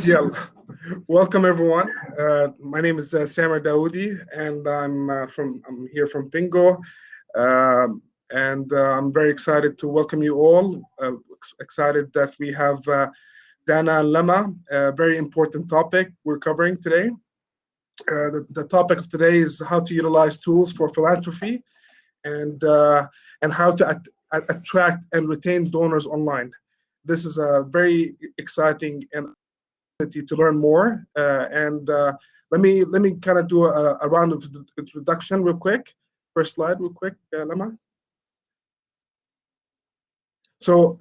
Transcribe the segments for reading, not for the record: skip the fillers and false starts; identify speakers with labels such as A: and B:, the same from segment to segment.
A: Yeah, welcome everyone. My name is Samar Dawoodi, and I'm here from Bingo, and I'm very excited to welcome you all. Excited that we have Dana and Lama, a very important topic we're covering today. The topic of today is how to utilize tools for philanthropy, and how to attract and retain donors online. This is a very exciting and to learn more, and let me kind of do a round of introduction real quick. First slide real quick, Lama. So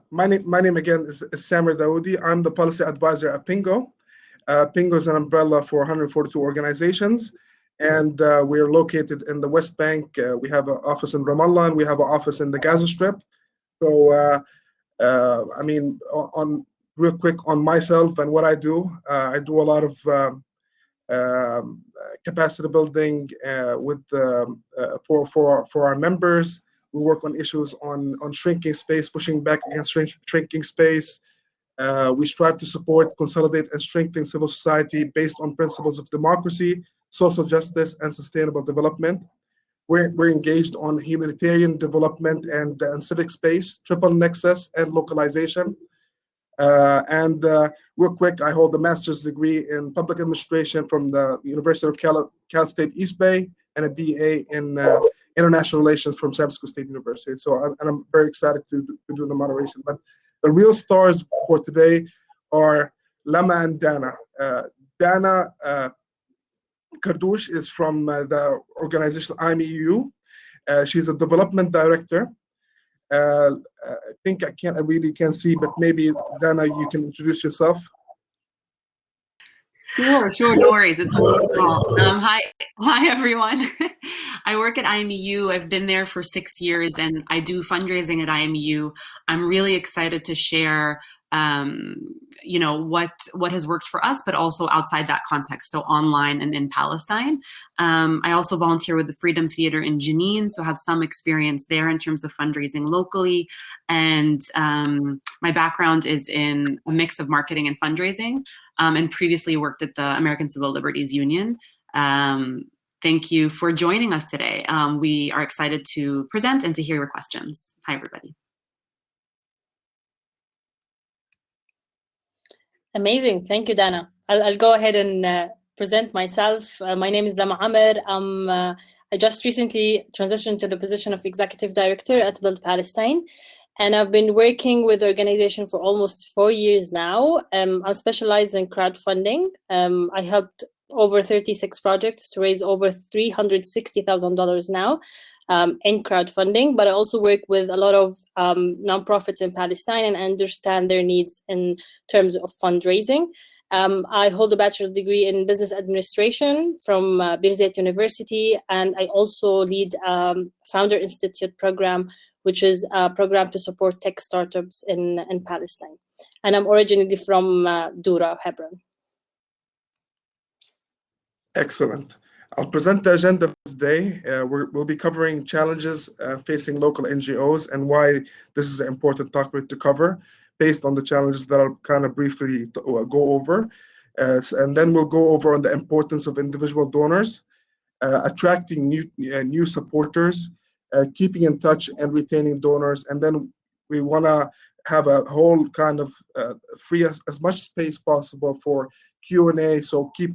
A: my name again is Samar Dawoodi. I'm the policy advisor at Pingo. Pingo is an umbrella for 142 organizations, and we're located in the West Bank. We have an office in Ramallah, and we have an office in the Gaza Strip. So I mean, real quick on myself and what I do a lot of capacity building for our members. We work on issues on shrinking space, pushing back against shrinking space. We strive to support, consolidate, and strengthen civil society based on principles of democracy, social justice, and sustainable development. We're engaged on humanitarian development and civic space, triple nexus, and localization. Real quick, I hold a master's degree in public administration from the University of Cal State East Bay, and a BA in international relations from San Francisco State University. So I'm very excited to do the moderation. But the real stars for today are Lama and Dana. Dana Kardouche is from the organization IMEU. She's a development director. I think I really can't see, but maybe Dana, you can introduce yourself.
B: Sure, no worries. It's a little small. Hi everyone. I work at IMEU. I've been there for 6 years, and I do fundraising at IMEU. I'm really excited to share, what has worked for us, but also outside that context, so online and in Palestine. I also volunteer with the Freedom Theater in Jenin, so have some experience there in terms of fundraising locally. And my background is in a mix of marketing and fundraising, and previously worked at the American Civil Liberties Union. Thank you for joining us today. We are excited to present and to hear your questions. Hi, everybody.
C: Amazing. Thank you, Dana. I'll go ahead and present myself. My name is Lama Amr. I just recently transitioned to the position of Executive Director at Build Palestine, and I've been working with the organization for almost 4 years now. I'm specialized in crowdfunding. I helped over 36 projects to raise over $360,000 now in crowdfunding, but I also work with a lot of nonprofits in Palestine and understand their needs in terms of fundraising. I hold a bachelor's degree in business administration from Birzeit University, and I also lead Founder Institute program, which is a program to support tech startups in Palestine. And I'm originally from Dura, Hebron.
A: Excellent. I'll present the agenda for today. We'll be covering challenges facing local NGOs and why this is an important topic to cover based on the challenges that I'll kind of briefly go over. And then we'll go over on the importance of individual donors, attracting new supporters, keeping in touch and retaining donors. And then we want to have a whole kind of free as much space possible for Q&A. So keep,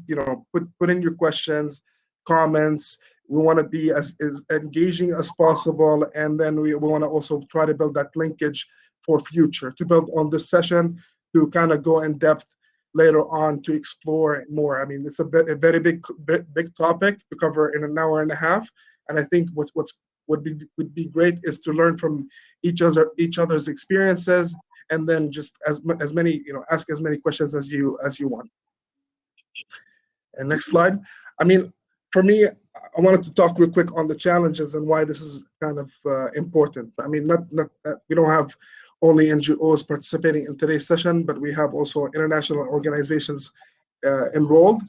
A: put in your questions, comments. We want to be as engaging as possible, and then we want to also try to build that linkage for future, to build on this session, to kind of go in depth later on to explore more. I mean, it's a very big topic to cover in an hour and a half, and I think would be great is to learn from each other's experiences, and then just as many, ask as many questions as you want. And next slide. I mean, for me, I wanted to talk real quick on the challenges and why this is kind of important. I mean, not we don't have only NGOs participating in today's session, but we have also international organizations enrolled.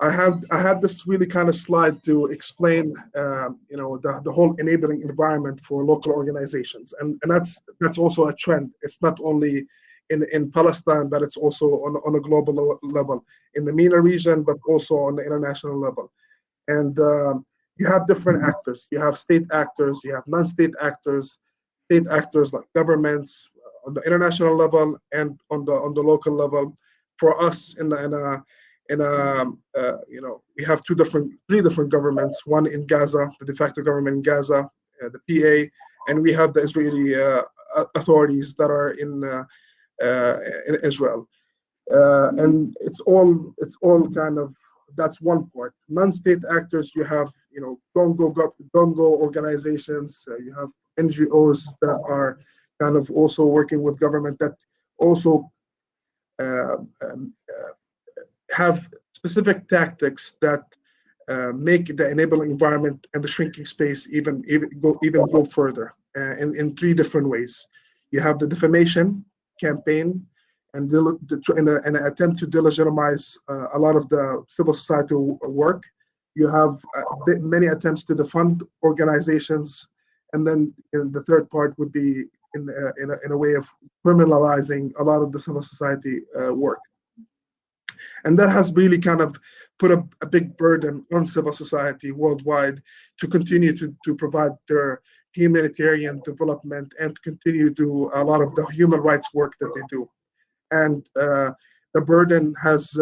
A: I had this really kind of slide to explain, the whole enabling environment for local organizations, and that's also a trend. It's not only in Palestine, that it's also on a global level, in the MENA region, but also on the international level. And you have different actors. You have state actors, you have non-state actors, state actors like governments on the international level and on the local level. For us, we have three different governments. One in Gaza, the de facto government in Gaza, the PA, and we have the Israeli authorities that are in Israel. And it's all kind of, that's one part. Non-state actors, you have don't go organizations, you have NGOs that are kind of also working with government that also have specific tactics that make the enabling environment and the shrinking space even go further in three different ways. You have the defamation campaign and in an attempt to delegitimize a lot of the civil society work. You have many attempts to defund organizations, and then the third part would be in a way of criminalizing a lot of the civil society work. And that has really kind of put a big burden on civil society worldwide to continue to provide their humanitarian development and continue to do a lot of the human rights work that they do. And the burden has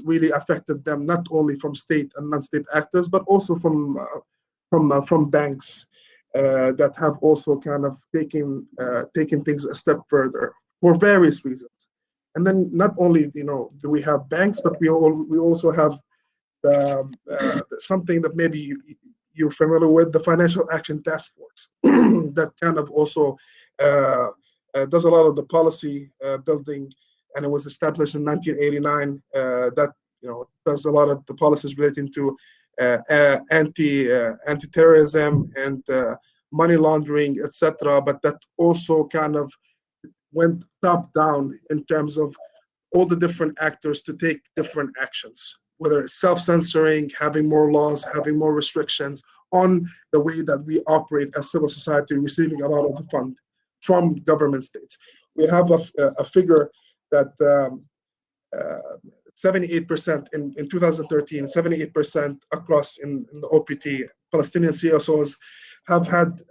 A: really affected them, not only from state and non-state actors, but also from banks that have also kind of taken things a step further for various reasons. And then not only do we have banks, but we also have something that maybe you're familiar with, the Financial Action Task Force, that kind of also does a lot of the policy building, and it was established in 1989. That does a lot of the policies relating to anti-terrorism and money laundering, etc. But that also kind of went top down in terms of all the different actors to take different actions, whether it's self-censoring, having more laws, having more restrictions on the way that we operate as civil society, receiving a lot of the fund from government states. We have a figure that 78% in 2013, 78% across in the OPT, Palestinian CSOs have had,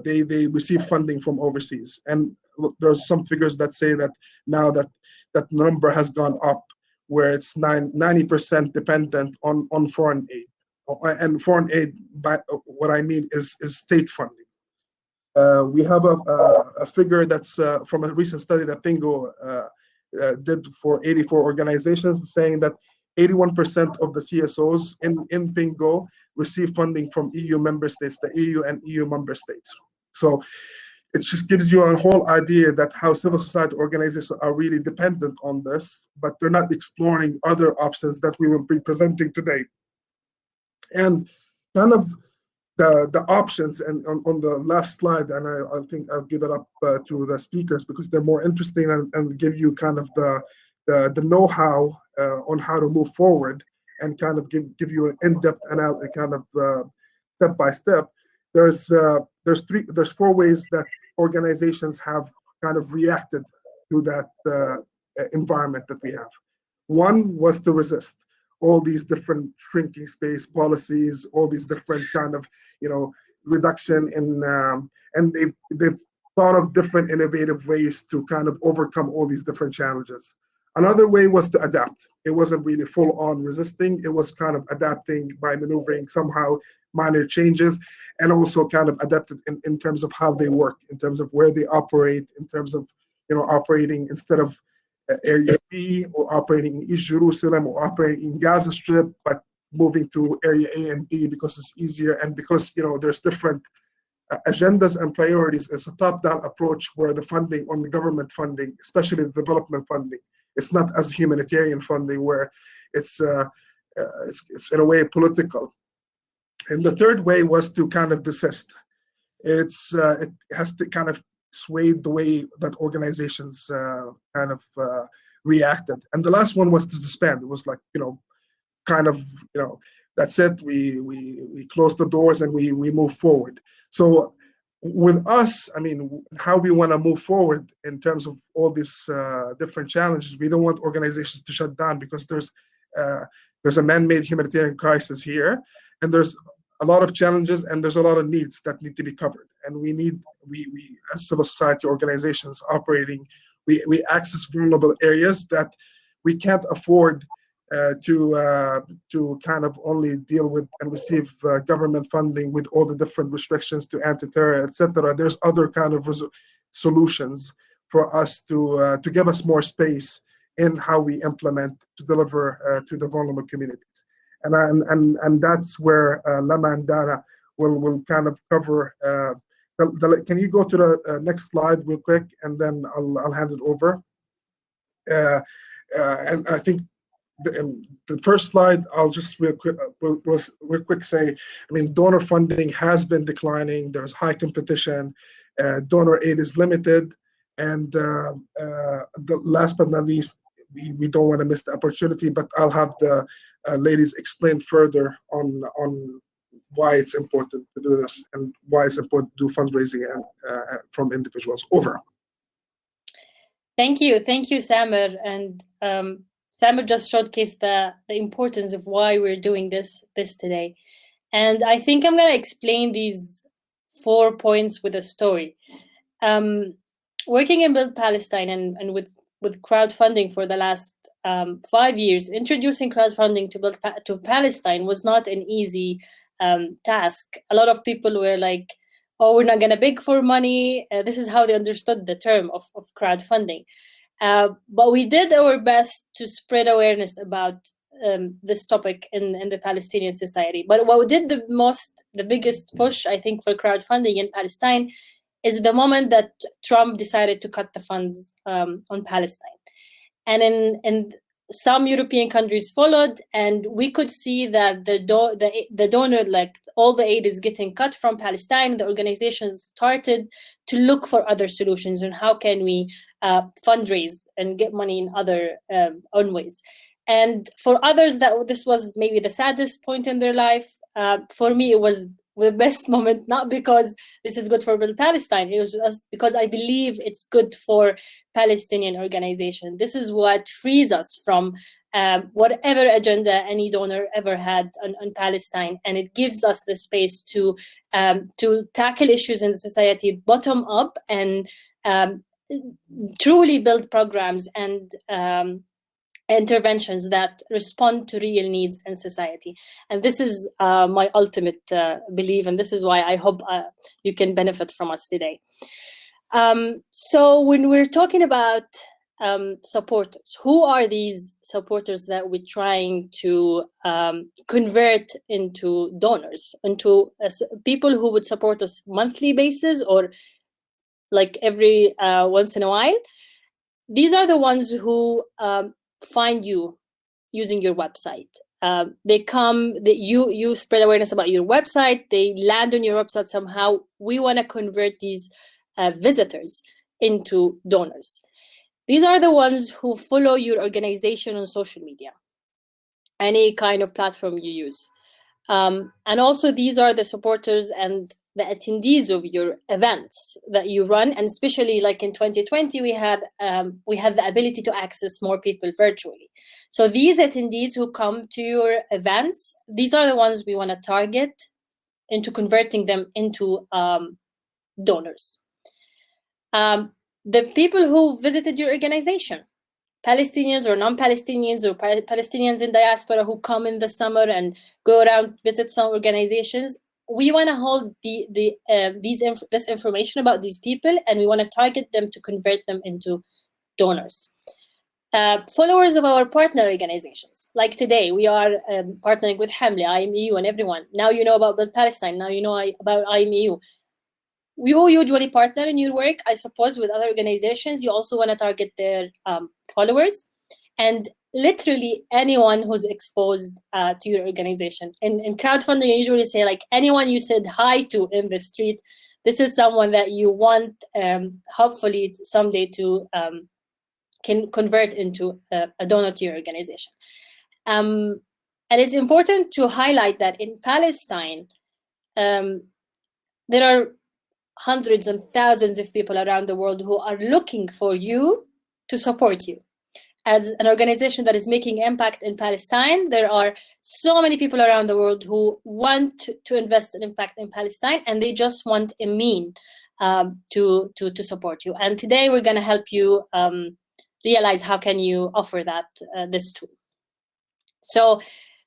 A: they receive funding from overseas. And there's some figures that say that now that number has gone up, where it's 90% dependent on foreign aid. And foreign aid, by what I mean is state funding. We have a figure that's from a recent study that Pingo did for 84 organizations, saying that 81% of the CSOs in Pingo receive funding from EU member states, the EU and EU member states. So it just gives you a whole idea that how civil society organizations are really dependent on this, but they're not exploring other options that we will be presenting today. And kind of the options, and on the last slide, and I think I'll give it up to the speakers because they're more interesting and give you kind of the know-how on how to move forward and kind of give you an in-depth analysis, kind of step by step. There's 4 ways that organizations have kind of reacted to that environment that we have. One was to resist all these different shrinking space policies, all these different kind of reduction in, and they've thought of different innovative ways to kind of overcome all these different challenges. Another way was to adapt. It wasn't really full on resisting. It was kind of adapting by maneuvering somehow minor changes, and also kind of adapted in terms of how they work, in terms of where they operate, in terms of operating instead of Area C or operating in East Jerusalem or operating in Gaza Strip, but moving to Area A and B because it's easier, and because there's different agendas and priorities. It's a top-down approach where the funding on the government funding, especially the development funding, it's not as humanitarian funding where it's in a way political. And the third way was to kind of desist. It has to kind of sway the way that organizations kind of reacted. And the last one was to disband. It was like, kind of, that's it. We close the doors and we move forward. So with us, I mean, how we want to move forward in terms of all these different challenges. We don't want organizations to shut down because there's a man-made humanitarian crisis here, and there's a lot of challenges and there's a lot of needs that need to be covered. And we as civil society organizations operating, we access vulnerable areas that we can't afford to kind of only deal with and receive government funding with all the different restrictions to anti-terror, etc. There's other kind of solutions for us to give us more space in how we implement to deliver to the vulnerable communities. And that's where Lama and Dana will kind of cover. Can you go to the next slide real quick, and then I'll hand it over. And I think the first slide, I'll just real quick say, I mean, donor funding has been declining. There's high competition. Donor aid is limited. And last but not least, we don't want to miss the opportunity, but I'll have the ladies explain further on why it's important to do this and why it's important to do fundraising from individuals. Over.
C: Thank you, Samer. And Samer just showcased the importance of why we're doing this today. And I think I'm going to explain these 4 points with a story. Working in Build Palestine and with crowdfunding for the last 5 years, introducing crowdfunding to Palestine was not an easy task. A lot of people were like, oh, we're not going to beg for money. This is how they understood the term of crowdfunding. But we did our best to spread awareness about this topic in the Palestinian society. But what did the biggest push, I think, for crowdfunding in Palestine is the moment that Trump decided to cut the funds on Palestine. And in some European countries followed, and we could see that the donor, like all the aid is getting cut from Palestine. The organizations started to look for other solutions on how can we fundraise and get money in other own ways. And for others, this was maybe the saddest point in their life. For me, it was the best moment, not because this is good for Palestine. It was just because I believe it's good for Palestinian organization. This is what frees us from whatever agenda any donor ever had on Palestine, and it gives us the space to tackle issues in the society bottom up and truly build programs and interventions that respond to real needs in society. And this is my ultimate belief, and this is why I hope you can benefit from us today. So when we're talking about supporters, who are these supporters that we're trying to convert into donors, into people who would support us monthly basis or like every once in a while? These are the ones who find you using your website. They come, you spread awareness about your website, they land on your website somehow. We want to convert these visitors into donors. These are the ones who follow your organization on social media, any kind of platform you use. And also these are the supporters and the attendees of your events that you run, and especially like in 2020, we had the ability to access more people virtually. So these attendees who come to your events, these are the ones we want to target into converting them into donors. The people who visited your organization, Palestinians or non-Palestinians or Palestinians in diaspora who come in the summer and go around visit some organizations, we want to hold this information about these people, and we want to target them to convert them into donors. Followers of our partner organizations, like today, we are partnering with Hamle, IMEU, and everyone. Now you know about Build Palestine. Now you know about IMEU. We all usually partner in your work, I suppose, with other organizations. You also want to target their followers, and literally anyone who's exposed to your organization. In crowdfunding, I usually say, like, anyone you said hi to in the street, this is someone that you want, hopefully someday to can convert into a donor to your organization. And it's important to highlight that in Palestine, there are hundreds and thousands of people around the world who are looking for you to support you. As an organization that is making impact in Palestine, there are so many people around the world who want to invest in impact in Palestine, and they just want a mean to support you. And today we're going to help you realize how can you offer that this tool. So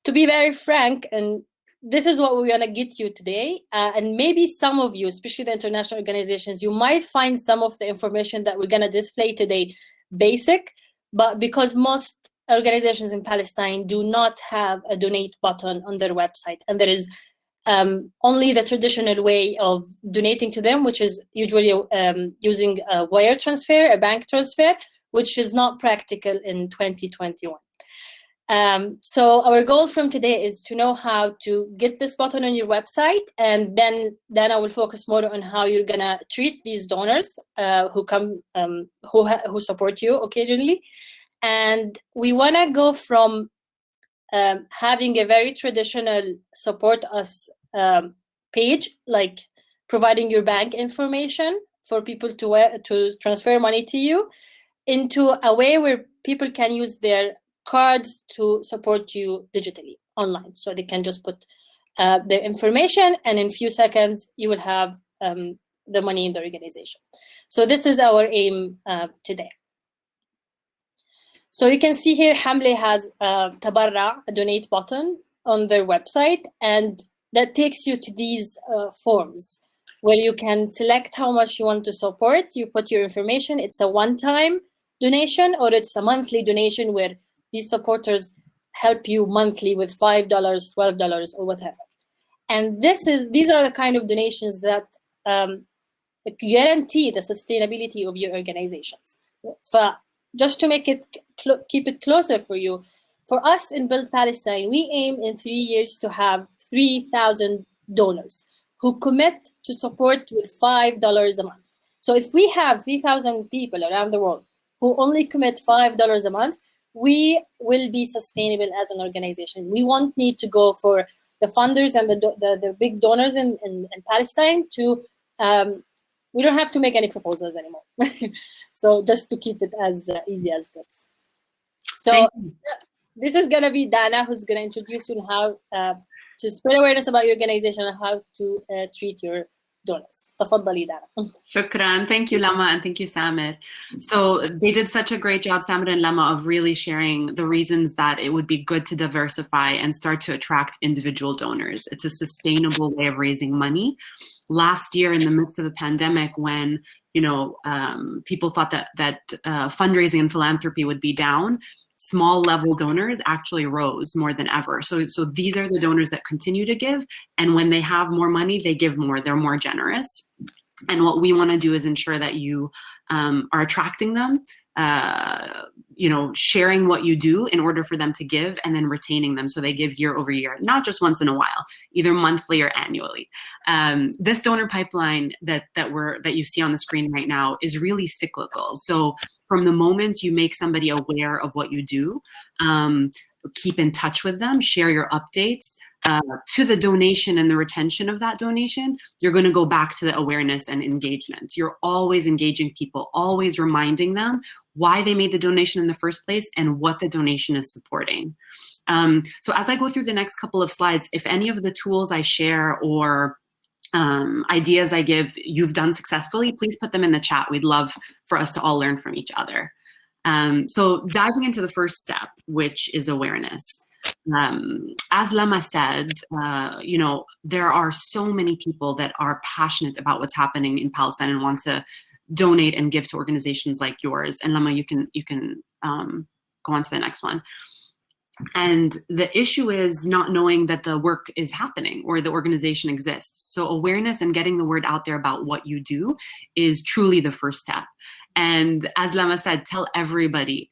C: to be very frank, and this is what we're going to get you today, and maybe some of you, especially the international organizations, you might find some of the information that we're going to display today basic, but because most organizations in Palestine do not have a donate button on their website, and there is only the traditional way of donating to them, which is usually using a wire transfer, a bank transfer, which is not practical in 2021. So our goal from today is to know how to get this button on your website, and then I will focus more on how you're gonna treat these donors who come, who support you occasionally. And we wanna go from having a very traditional support us page, like providing your bank information for people to transfer money to you, into a way where people can use their cards to support you digitally online. So they can just put their information, and in a few seconds you will have the money in the organization. So this is our aim today. So you can see here, Hamle has تبرع, a donate button on their website, and that takes you to these forms where you can select how much you want to support. You put your information. It's a one-time donation, or it's a monthly donation where these supporters help you monthly with $5, $12, or whatever. And these are the kind of donations that guarantee the sustainability of your organizations. So just to make it keep it closer for you, for us in Build Palestine, we aim in 3 years to have 3,000 donors who commit to support with $5 a month. So if we have 3,000 people around the world who only commit $5 a month, we will be sustainable as an organization. We won't need to go for the funders and the big donors in Palestine to, we don't have to make any proposals anymore. So just to keep it as easy as this. So this is gonna be Dana, who's gonna introduce you on how to spread awareness about your organization and how to treat your donors. تفضلي دانا.
B: Shukran. Thank you, Lama, and thank you, Samir. So they did such a great job, Samir and Lama, of really sharing the reasons that it would be good to diversify and start to attract individual donors. It's a sustainable way of raising money. Last year, in the midst of the pandemic, when people thought that fundraising and philanthropy would be down, small level donors actually rose more than ever. So these are the donors that continue to give, and when they have more money, they give more. They're more generous. And what we want to do is ensure that you are attracting them, sharing what you do in order for them to give, and then retaining them so they give year over year, not just once in a while, either monthly or annually. This donor pipeline that you see on the screen right now is really cyclical. So from the moment you make somebody aware of what you do, keep in touch with them, share your updates, to the donation and the retention of that donation, you're going to go back to the awareness and engagement. You're always engaging people, always reminding them why they made the donation in the first place and what the donation is supporting. So as I go through the next couple of slides, if any of the tools I share or ideas I give you've done successfully, please put them in the chat. We'd love for us to all learn from each other. So diving into the first step, which is awareness. As Lama said, there are so many people that are passionate about what's happening in Palestine and want to donate and give to organizations like yours. And Lama, you can go on to the next one. And the issue is not knowing that the work is happening or the organization exists. So awareness and getting the word out there about what you do is truly the first step. And as Lama said, tell everybody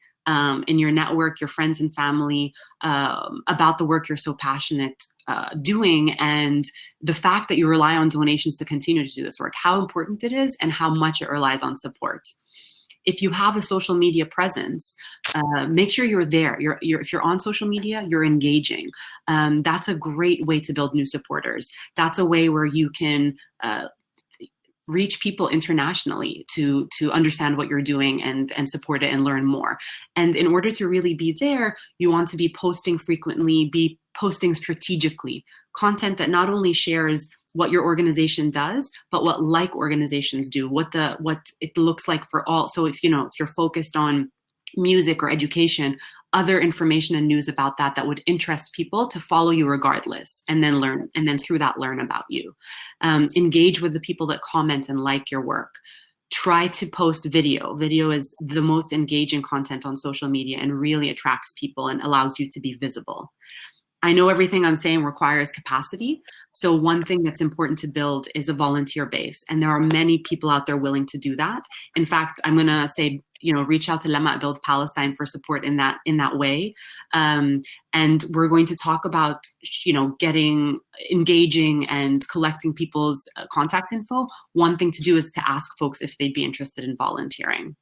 B: in your network, your friends and family, about the work you're so passionate doing, and the fact that you rely on donations to continue to do this work, how important it is and how much it relies on support. If you have a social media presence, make sure you're there. If you're on social media, you're engaging. That's a great way to build new supporters. That's a way where you can reach people internationally to understand what you're doing and support it and learn more. And in order to really be there, you want to be posting frequently, be posting strategically, content that not only shares what your organization does, but what like organizations do, what it looks like for all. So if you're focused on music or education, other information and news about that would interest people to follow you regardless, and then learn, and then through that learn about you. Engage with the people that comment and like your work. Try to post video. Video is the most engaging content on social media and really attracts people and allows you to be visible. I know everything I'm saying requires capacity. So one thing that's important to build is a volunteer base. And there are many people out there willing to do that. In fact, I'm going to say, reach out to Lema at Build Palestine for support in that way. And we're going to talk about, engaging and collecting people's contact info. One thing to do is to ask folks if they'd be interested in volunteering.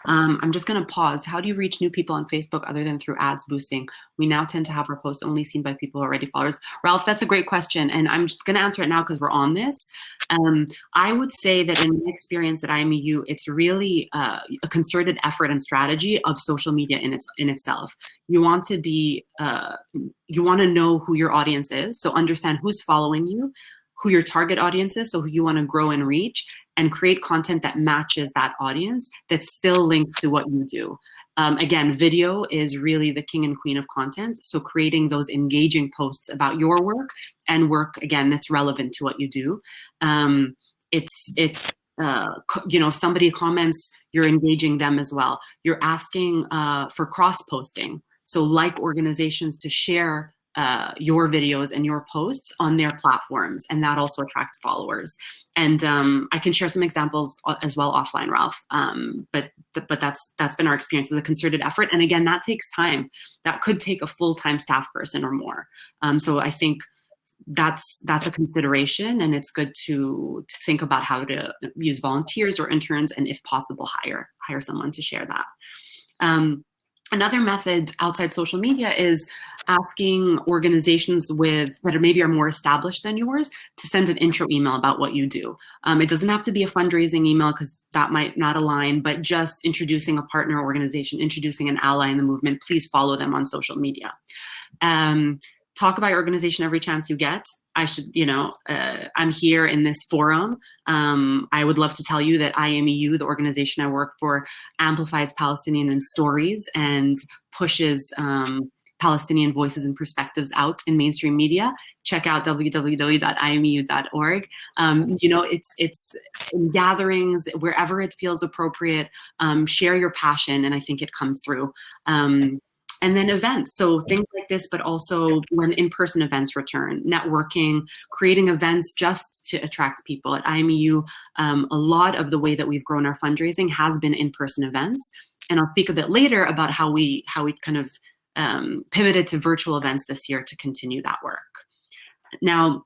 B: I'm just going to pause. How do you reach new people on Facebook other than through ads boosting? We now tend to have our posts only seen by people who are already followers. Ralph, that's a great question. And I'm just going to answer it now because we're on this. I would say that in my experience at IMEU, it's really a concerted effort and strategy of social media in itself. You want to be, you want to know who your audience is. So understand who's following you, who your target audience is, so who you want to grow and reach, and create content that matches that audience that still links to what you do. Again, video is really the king and queen of content. So creating those engaging posts about your work and work, again, that's relevant to what you do. If somebody comments, you're engaging them as well. You're asking for cross-posting. So like organizations to share your videos and your posts on their platforms, and that also attracts followers. And I can share some examples as well offline, Ralph. But that's been our experience as a concerted effort. And again, that takes time. That could take a full-time staff person or more. So I think that's a consideration, and it's good to think about how to use volunteers or interns, and if possible, hire someone to share that. Another method outside social media is asking organizations that are more established than yours to send an intro email about what you do. It doesn't have to be a fundraising email because that might not align, but just introducing a partner organization, introducing an ally in the movement. Please follow them on social media. Talk about your organization every chance you get. I'm here in this forum. I would love to tell you that IMEU, the organization I work for, amplifies Palestinian stories and pushes Palestinian voices and perspectives out in mainstream media. Check out www.imeu.org. It's in gatherings, wherever it feels appropriate. Share your passion, and I think it comes through. And then events, so things like this, but also when in-person events return, networking, creating events just to attract people. At IMEU, a lot of the way that we've grown our fundraising has been in-person events. And I'll speak a bit later about how we kind of pivoted to virtual events this year to continue that work. Now,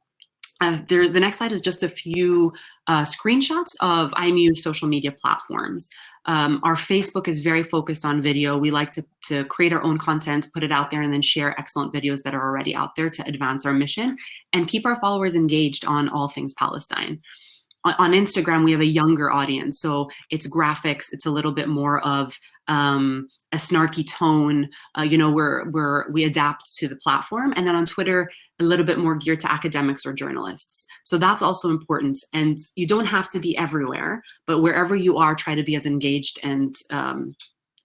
B: the next slide is just a few screenshots of IMEU social media platforms. Our Facebook is very focused on video. We like to create our own content, put it out there, and then share excellent videos that are already out there to advance our mission and keep our followers engaged on all things Palestine. On Instagram, we have a younger audience, so it's graphics. It's a little bit more of a snarky tone. We adapt to the platform. And then on Twitter, a little bit more geared to academics or journalists. So that's also important. And you don't have to be everywhere, but wherever you are, try to be as engaged and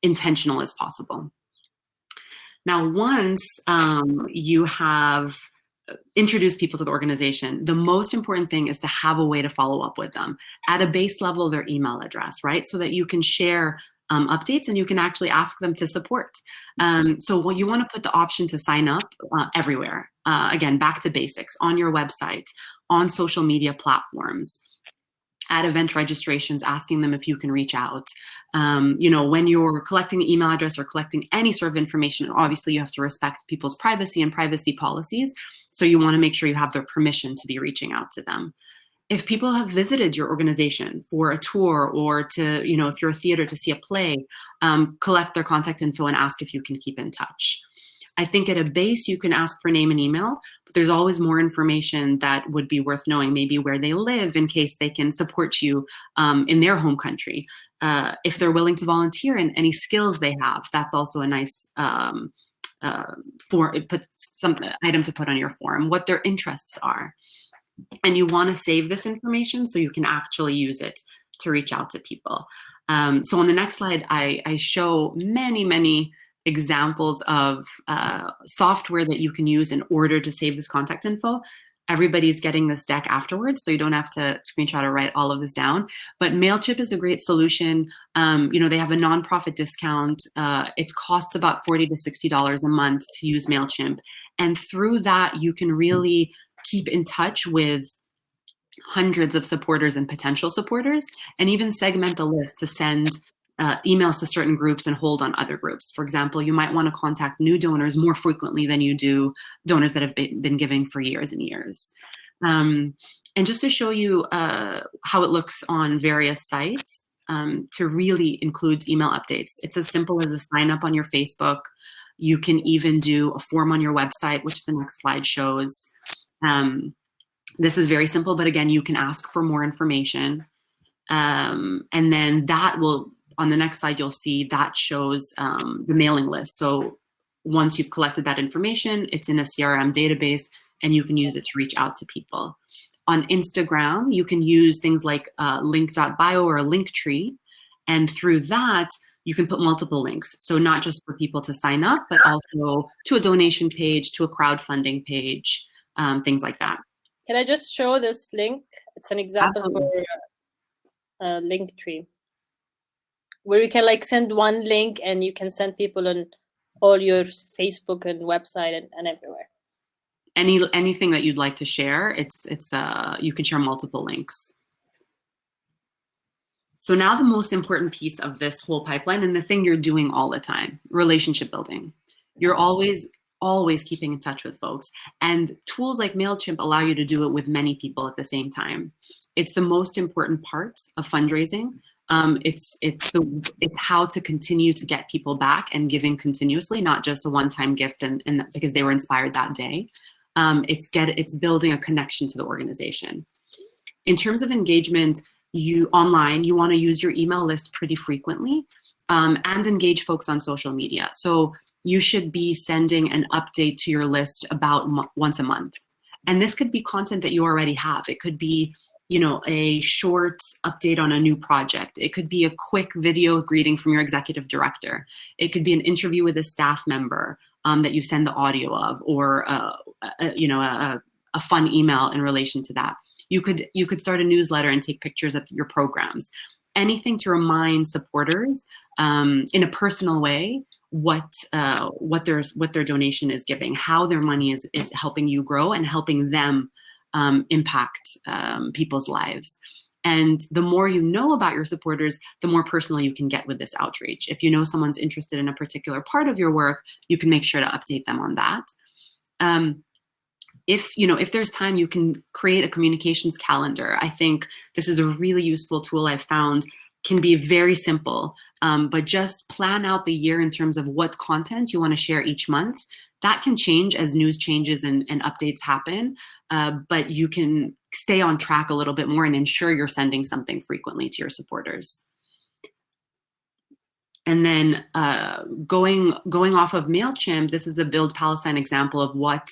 B: intentional as possible. Now, once you have introduce people to the organization, the most important thing is to have a way to follow up with them at a base level, their email address, right? So that you can share updates and you can actually ask them to support. So you want to put the option to sign up everywhere. Again, back to basics, on your website, on social media platforms, at event registrations, asking them if you can reach out. When you're collecting an email address or collecting any sort of information, obviously you have to respect people's privacy and privacy policies. So you want to make sure you have their permission to be reaching out to them. If people have visited your organization for a tour or to, if you're a theater, to see a play, collect their contact info and ask if you can keep in touch. I think at a base, you can ask for name and email, but there's always more information that would be worth knowing, maybe where they live in case they can support you in their home country. If they're willing to volunteer and any skills they have, that's also a nice put some item to put on your form, what their interests are. And you want to save this information so you can actually use it to reach out to people. So on the next slide, I show many examples of software that you can use in order to save this contact info. Everybody's getting this deck afterwards, so you don't have to screenshot or write all of this down. But MailChimp is a great solution. They have a nonprofit discount. It costs about $40 to $60 a month to use MailChimp. And through that, you can really keep in touch with hundreds of supporters and potential supporters, and even segment the list to send emails to certain groups and hold on other groups. For example, you might want to contact new donors more frequently than you do donors that have been giving for years and years. And just to show you how it looks on various sites, to really include email updates. It's as simple as a sign up on your Facebook. You can even do a form on your website, which the next slide shows. This is very simple, but again, you can ask for more information. And then that will, on the next slide, you'll see that shows the mailing list. So once you've collected that information, it's in a CRM database and you can use it to reach out to people. On Instagram, you can use things like link.bio or a link tree. And through that, you can put multiple links. So not just for people to sign up, but also to a donation page, to a crowdfunding page, things like that.
C: Can I just show this link? It's an example
B: Absolutely.
C: for a link tree, where you can like send one link and you can send people on all your Facebook and website and everywhere.
B: Anything that you'd like to share, you can share multiple links. So now the most important piece of this whole pipeline, and the thing you're doing all the time, relationship building. You're always keeping in touch with folks, and tools like MailChimp allow you to do it with many people at the same time. It's the most important part of fundraising. It's how to continue to get people back and giving continuously, not just a one-time gift and because they were inspired that day. It's building a connection to the organization. In terms of engagement, you want to use your email list pretty frequently and engage folks on social media. So you should be sending an update to your list about once a month. And this could be content that you already have. It could be, a short update on a new project. It could be a quick video greeting from your executive director. It could be an interview with a staff member that you send the audio of, or a fun email in relation to that. You could start a newsletter and take pictures of your programs. Anything to remind supporters in a personal way what their donation is giving, how their money is helping you grow and helping them impact people's lives. And the more you know about your supporters, the more personal you can get with this outreach. If you know someone's interested in a particular part of your work, you can make sure to update them on that. If there's time, you can create a communications calendar. I think this is a really useful tool I've found. Can be very simple, but just plan out the year in terms of what content you want to share each month. That can change as news changes and updates happen, but you can stay on track a little bit more and ensure you're sending something frequently to your supporters. And then going off of MailChimp, this is the Build Palestine example of what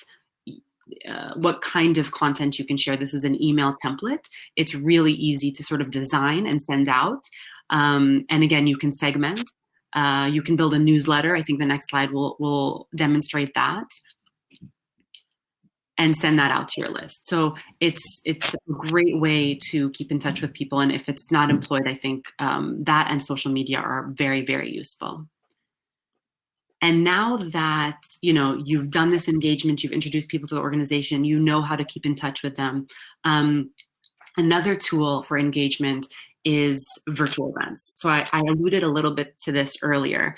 B: kind of content you can share. This is an email template. It's really easy to sort of design and send out. And again, you can segment. You can build a newsletter. I think the next slide will demonstrate that. And send that out to your list. So it's a great way to keep in touch with people. And if it's not employed, I think that and social media are very, very useful. And now that you've done this engagement, you've introduced people to the organization, you know how to keep in touch with them. Another tool for engagement is virtual events. So I alluded a little bit to this earlier.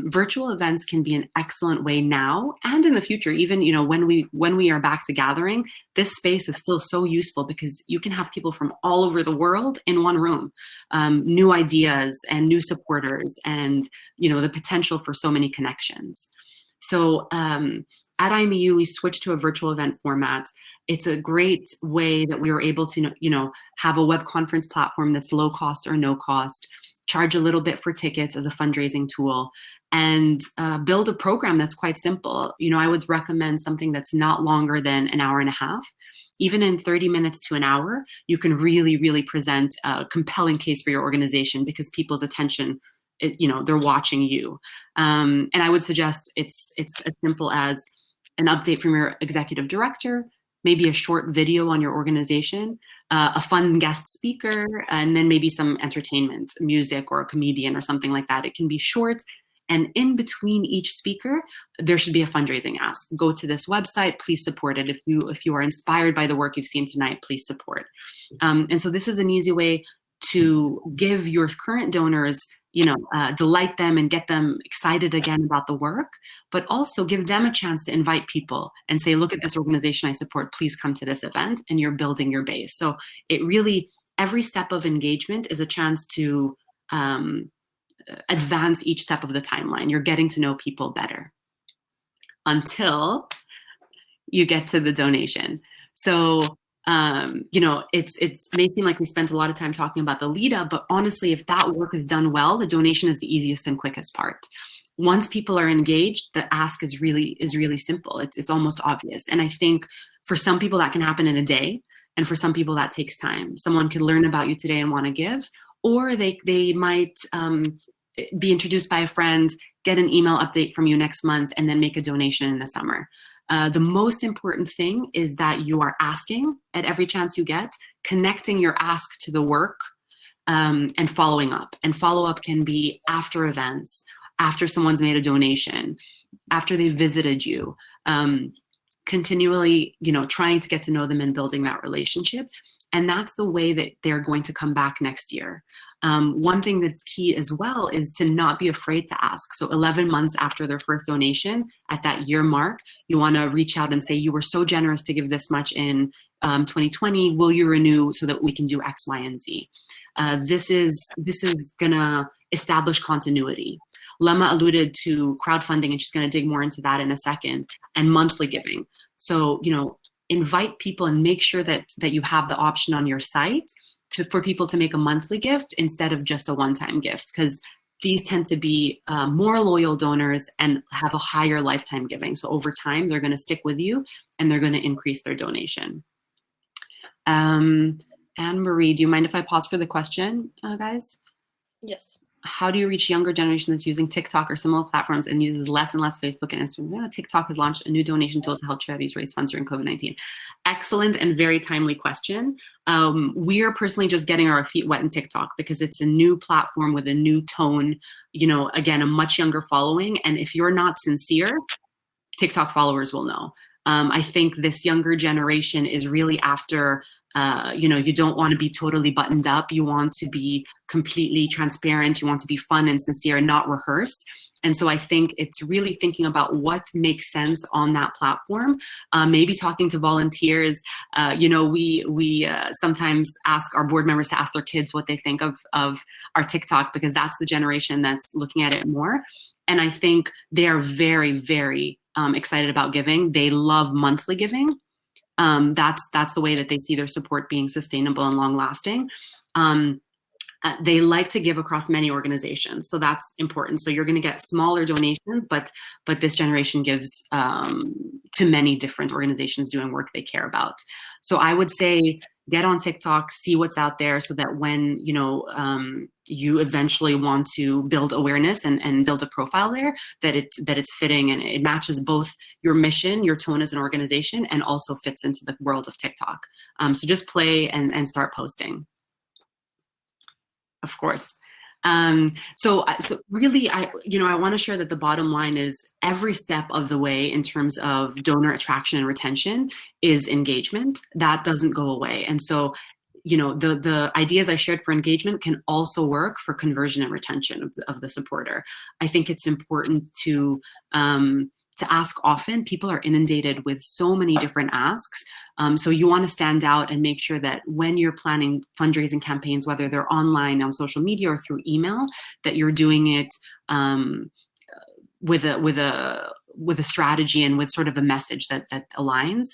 B: Virtual events can be an excellent way now and in the future, even when we are back to gathering, this space is still so useful because you can have people from all over the world in one room, new ideas and new supporters, and the potential for so many connections. So at IMU, we switched to a virtual event format. It's a great way that we were able to, have a web conference platform that's low cost or no cost, charge a little bit for tickets as a fundraising tool, and build a program that's quite simple. I would recommend something that's not longer than an hour and a half. Even in 30 minutes to an hour, you can really, really present a compelling case for your organization because people's attention, they're watching you. And I would suggest it's as simple as an update from your executive director, maybe a short video on your organization, a fun guest speaker, and then maybe some entertainment, music or a comedian or something like that. It can be short. And in between each speaker, there should be a fundraising ask. Go to this website, please support it. If you are inspired by the work you've seen tonight, please support. And so this is an easy way to give your current donors, delight them and get them excited again about the work, but also give them a chance to invite people and say, look at this organization I support, please come to this event, and you're building your base. So it really, every step of engagement is a chance to advance each step of the timeline. You're getting to know people better until you get to the donation. So, it may seem like we spent a lot of time talking about the lead up, but honestly, if that work is done well, the donation is the easiest and quickest part. Once people are engaged, the ask is really simple. It's almost obvious. And I think for some people that can happen in a day, and for some people that takes time. Someone could learn about you today and want to give, or they might be introduced by a friend, get an email update from you next month, and then make a donation in the summer. The most important thing is that you are asking at every chance you get, connecting your ask to the work, and following up. And follow-up can be after events, after someone's made a donation, after they visited you, continually, trying to get to know them and building that relationship. And that's the way that they're going to come back next year. One thing that's key as well is to not be afraid to ask. So 11 months after their first donation, at that year mark, you want to reach out and say, you were so generous to give this much in 2020. Will you renew so that we can do X, Y, and Z? This is going to establish continuity. Lema alluded to crowdfunding, and she's going to dig more into that in a second, and monthly giving. So, invite people and make sure that you have the option on your site for people to make a monthly gift instead of just a one-time gift, because these tend to be more loyal donors and have a higher lifetime giving. So over time, they're going to stick with you and they're going to increase their donation. Anne-Marie, do you mind if I pause for the question, guys?
C: Yes.
B: How do you reach younger generation that's using TikTok or similar platforms and uses less and less Facebook and Instagram? TikTok has launched a new donation tool to help charities raise funds during COVID-19. Excellent and very timely question. We are personally just getting our feet wet in TikTok because it's a new platform with a new tone, again, a much younger following. And if you're not sincere, TikTok followers will know. I think this younger generation is really after, you don't want to be totally buttoned up. You want to be completely transparent. You want to be fun and sincere and not rehearsed. And so I think it's really thinking about what makes sense on that platform. Maybe talking to volunteers. We sometimes ask our board members to ask their kids what they think of our TikTok, because that's the generation that's looking at it more. And I think they are very, very excited about giving. They love monthly giving. That's the way that they see their support being sustainable and long lasting. They like to give across many organizations, so that's important. So you're going to get smaller donations, but this generation gives to many different organizations doing work they care about. So I would say get on TikTok, see what's out there, so that when you eventually want to build awareness and build a profile there, that it's fitting and it matches both your mission, your tone as an organization, and also fits into the world of TikTok. So just play and start posting. Of course. So really, I want to share that the bottom line is every step of the way in terms of donor attraction and retention is engagement. That doesn't go away. And so, the ideas I shared for engagement can also work for conversion and retention of the supporter. I think it's important to ask often. People are inundated with so many different asks. So you want to stand out and make sure that when you're planning fundraising campaigns, whether they're online on social media or through email, that you're doing it with with a strategy and with sort of a message that aligns.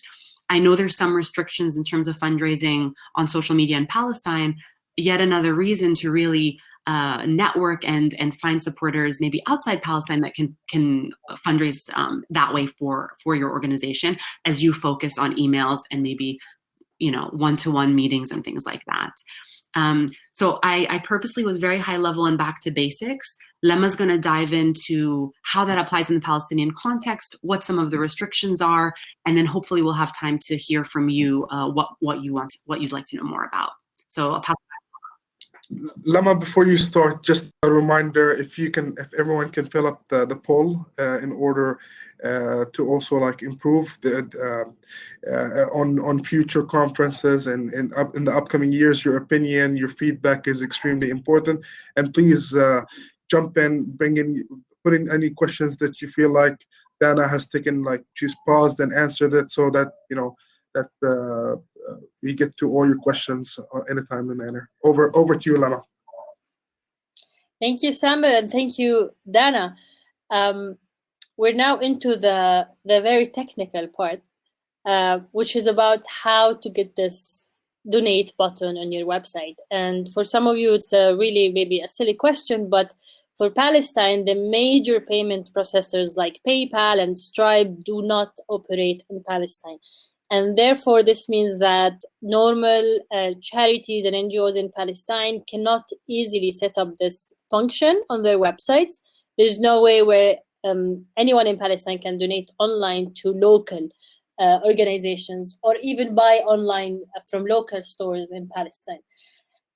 B: I know there's some restrictions in terms of fundraising on social media in Palestine. Yet another reason to really network and find supporters maybe outside Palestine that can fundraise that way for your organization, as you focus on emails and maybe, you know, one-to-one meetings and things like that. So I purposely was very high level and back to basics. Lemma's going to dive into how that applies in the Palestinian context, what some of the restrictions are, and then hopefully we'll have time to hear from you what you'd like to know more about. So I'll pass.
A: Lemma, before you start, just a reminder, if everyone can fill up the poll in order to also like improve on future conferences and in the upcoming years. Your opinion, your feedback is extremely important, and please jump in, put in any questions that you feel like Dana has taken, like she's paused and answered it, so that you know that we get to all your questions in a timely manner. Over to you, Lemma.
C: Thank you, Samuel, and thank you, Dana. We're now into the very technical part, which is about how to get this donate button on your website. And for some of you, it's really maybe a silly question, but for Palestine, the major payment processors like PayPal and Stripe do not operate in Palestine. And therefore, this means that normal charities and NGOs in Palestine cannot easily set up this function on their websites. There's no way where anyone in Palestine can donate online to local organizations or even buy online from local stores in Palestine.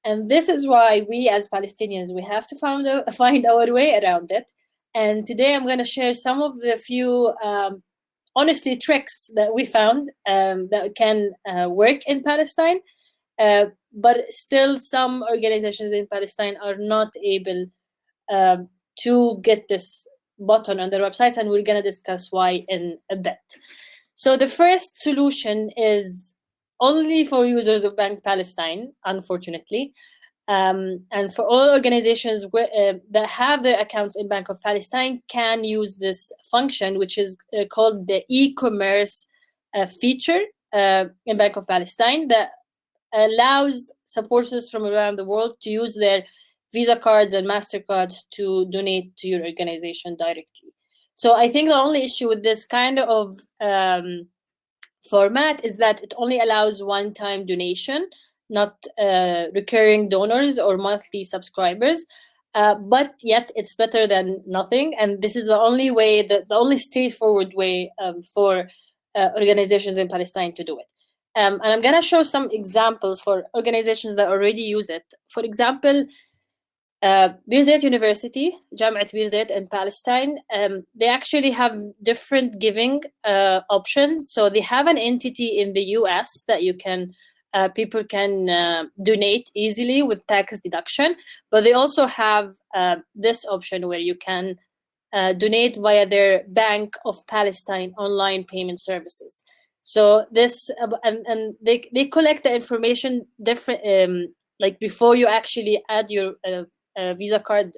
C: And this is why we as Palestinians, we have to find our way around it. And today I'm going to share some of the few honestly tricks that we found that can work in Palestine, but still some organizations in Palestine are not able to get this button on their websites, and we're going to discuss why in a bit. So the first solution is only for users of Bank Palestine, unfortunately, and for all organizations that have their accounts in Bank of Palestine can use this function, which is called the e-commerce feature in Bank of Palestine, that allows supporters from around the world to use their Visa cards and MasterCards to donate to your organization directly. So I think the only issue with this kind of format is that it only allows one-time donation, not recurring donors or monthly subscribers, but yet it's better than nothing. And this is the only way, the only straightforward way for organizations in Palestine to do it. And I'm going to show some examples for organizations that already use it. For example, Birzeit University, Jamiat Birzeit in Palestine, they actually have different giving options. So they have an entity in the US that you can people can donate easily with tax deduction, but they also have this option where you can donate via their Bank of Palestine online payment services. So this and they collect the information different, like before you actually add your Visa card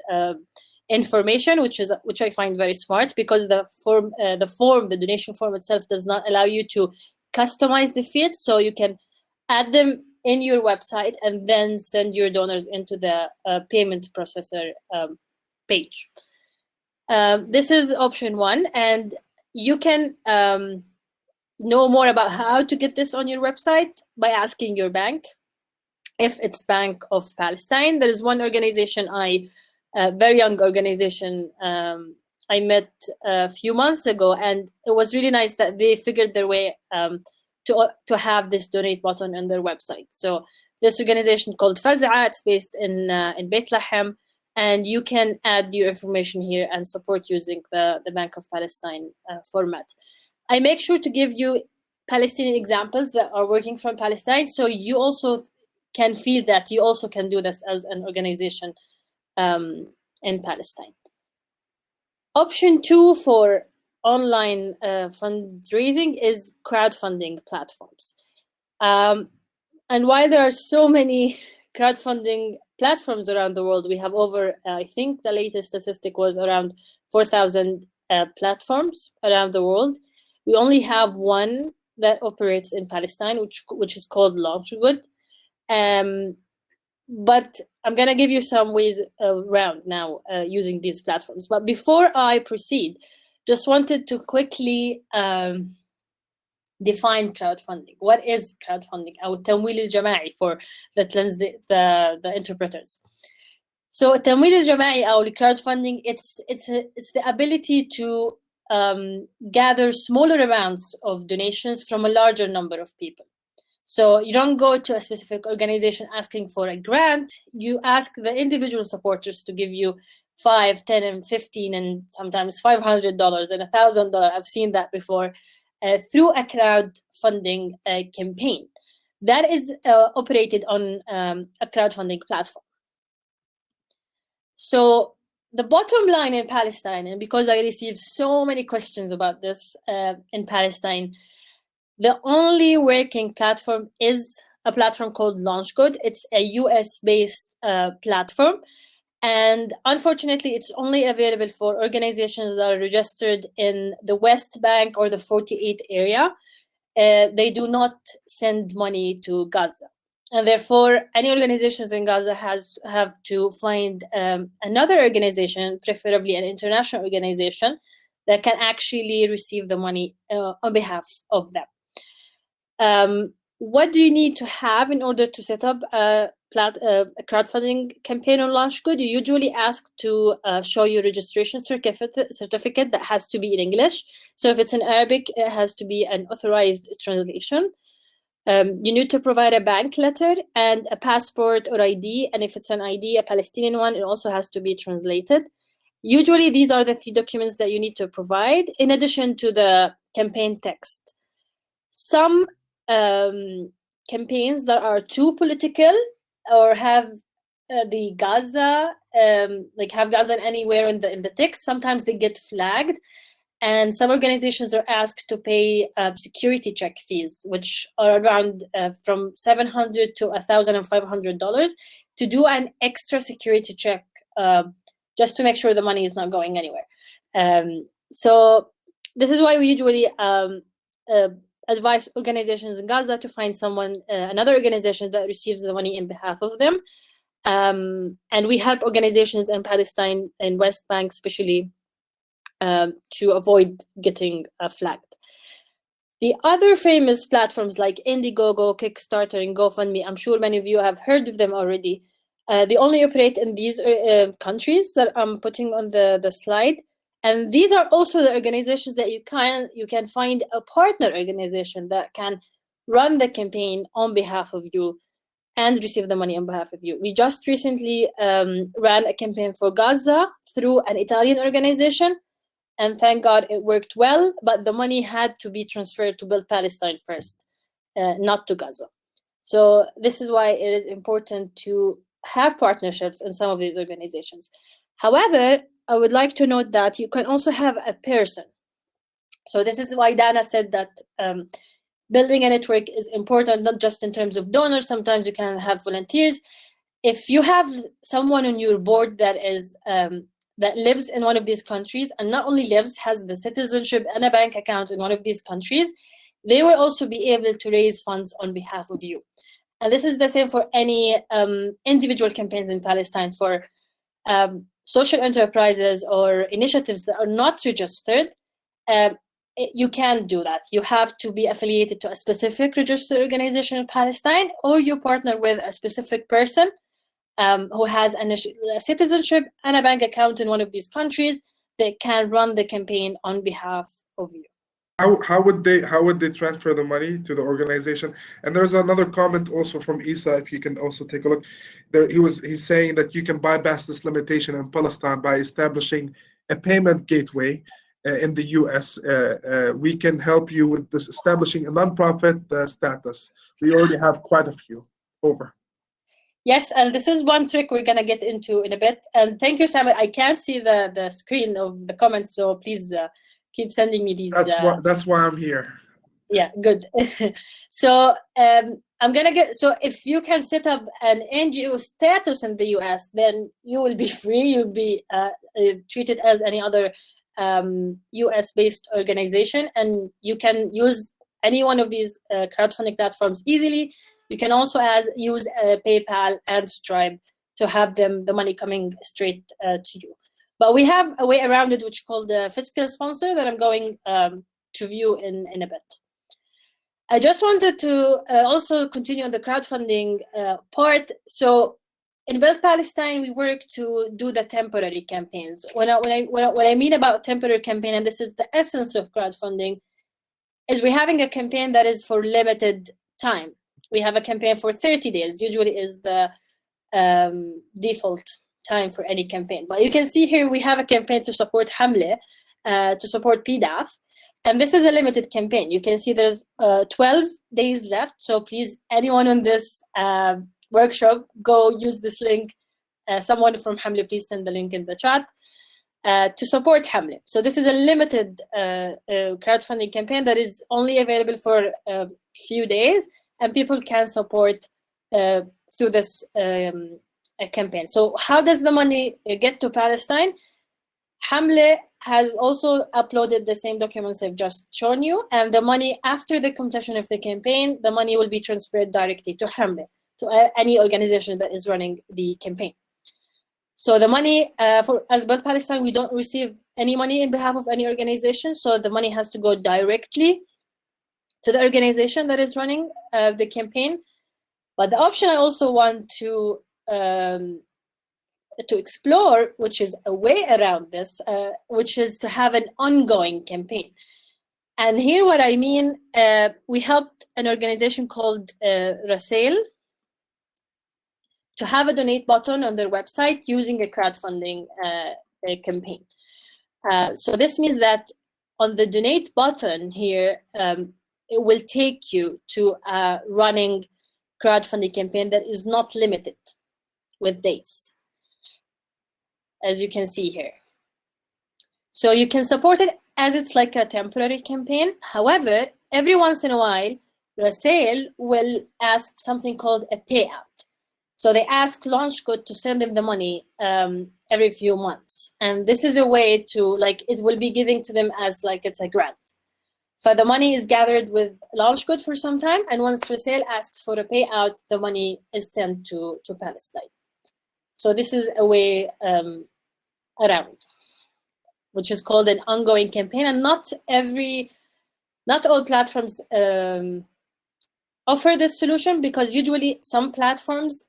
C: information, which I find very smart, because the donation form itself does not allow you to customize the fields, so you can add them in your website and then send your donors into the payment processor page. This is option one, and you can know more about how to get this on your website by asking your bank. If it's Bank of Palestine, there is one organization, a very young organization, I met a few months ago, and it was really nice that they figured their way to have this donate button on their website. So this organization called Faz'a, it's based in Bethlehem, and you can add your information here and support using the Bank of Palestine format. I make sure to give you Palestinian examples that are working from Palestine, so you also can feel that you also can do this as an organization in Palestine. Option two for online fundraising is crowdfunding platforms. And while there are so many crowdfunding platforms around the world, we have over, I think the latest statistic was around 4,000 platforms around the world. We only have one that operates in Palestine, which is called LaunchGood. But I'm going to give you some ways around now using these platforms. But before I proceed, just wanted to quickly define crowdfunding. What is crowdfunding? أو التمويل الجماعي for the interpreters. So التمويل الجماعي أو crowdfunding, it's the ability to gather smaller amounts of donations from a larger number of people. So you don't go to a specific organization asking for a grant. You ask the individual supporters to give you $5, $10, and $15, and sometimes $500 and $1,000. I've seen that before through a crowdfunding campaign that is operated on a crowdfunding platform. So the bottom line in Palestine, and because I received so many questions about this in Palestine, the only working platform is a platform called LaunchGood. It's a US-based platform. And unfortunately, it's only available for organizations that are registered in the West Bank or the 48 area. They do not send money to Gaza. And therefore, any organizations in Gaza have to find another organization, preferably an international organization, that can actually receive the money on behalf of them. What do you need to have in order to set up a crowdfunding campaign on LaunchGood? You usually ask to show your registration certificate that has to be in English. So if it's in Arabic, it has to be an authorized translation. You need to provide a bank letter and a passport or ID. And if it's an ID, a Palestinian one, it also has to be translated. Usually, these are the 3 documents that you need to provide, in addition to the campaign text. Some campaigns that are too political or have the Gaza, have Gaza anywhere in the text, sometimes they get flagged. And some organizations are asked to pay security check fees, which are around from $700 to $1,500 to do an extra security check just to make sure the money is not going anywhere. So this is why we usually advise organizations in Gaza to find someone, another organization that receives the money in behalf of them. And we help organizations in Palestine and West Bank, especially, to avoid getting flagged. The other famous platforms like Indiegogo, Kickstarter, and GoFundMe, I'm sure many of you have heard of them already. They only operate in these countries that I'm putting on the slide. And these are also the organizations that you can find a partner organization that can run the campaign on behalf of you and receive the money on behalf of you. We just recently ran a campaign for Gaza through an Italian organization. And thank God it worked well, but the money had to be transferred to Build Palestine first, not to Gaza. So this is why it is important to have partnerships in some of these organizations. However, I would like to note that you can also have a person. So this is why Dana said that building a network is important, not just in terms of donors. Sometimes you can have volunteers. If you have someone on your board that is that lives in one of these countries, and not only lives, has the citizenship and a bank account in one of these countries, they will also be able to raise funds on behalf of you. And this is the same for any individual campaigns in Palestine. For social enterprises or initiatives that are not registered, you can't do that. You have to be affiliated to a specific registered organization in Palestine, or you partner with a specific person who has a citizenship and a bank account in one of these countries that can run the campaign on behalf of you.
A: How would they transfer the money to the organization? And there's another comment also from Isa, if you can also take a look. He's saying that you can bypass this limitation in Palestine by establishing a payment gateway in the US. We can help you with this, establishing a nonprofit status. We already have quite a few. Over.
C: Yes, and this is one trick we're gonna get into in a bit. And thank you, Sam. I can't see the screen of the comments, so please keep sending me these.
A: That's why I'm here.
C: Yeah, good. So I'm gonna so if you can set up an NGO status in the US, then you will be free. You'll be treated as any other US-based organization, and you can use any one of these crowdfunding platforms easily. You can also use PayPal and Stripe to have the money coming straight to you. But we have a way around it, which is called the fiscal sponsor, that I'm going to view in a bit. I just wanted to also continue on the crowdfunding part. So in Build Palestine, we work to do the temporary campaigns. What I mean about temporary campaign, and this is the essence of crowdfunding, is we're having a campaign that is for limited time. We have a campaign for 30 days, usually is the default time for any campaign. But you can see here we have a campaign to support Hamle, to support PDAF. And this is a limited campaign. You can see there's 12 days left. So please, anyone on this workshop, go use this link. Someone from Hamle, please send the link in the chat to support Hamle. So this is a limited crowdfunding campaign that is only available for a few days, and people can support through this campaign. So how does the money get to Palestine? Hamle has also uploaded the same documents I've just shown you, and the money after the completion of the campaign, the money will be transferred directly to Hamle, to any organization that is running the campaign. So the money for as Build Palestine, we don't receive any money in behalf of any organization, so the money has to go directly to the organization that is running the campaign. But the option I also want to explore, which is a way around this, which is to have an ongoing campaign. And here what I mean, we helped an organization called Rasail to have a donate button on their website using a crowdfunding campaign. So this means that on the donate button here, it will take you to a running crowdfunding campaign that is not limited with dates, as you can see here. So you can support it as it's like a temporary campaign. However, every once in a while, Rasail will ask something called a payout. So they ask LaunchGood to send them the money every few months. And this is a way to, like, it will be giving to them as like it's a grant. So the money is gathered with LaunchGood for some time, and once Rasail asks for a payout, the money is sent to Palestine. So this is a way around, which is called an ongoing campaign. And not all platforms offer this solution, because usually some platforms,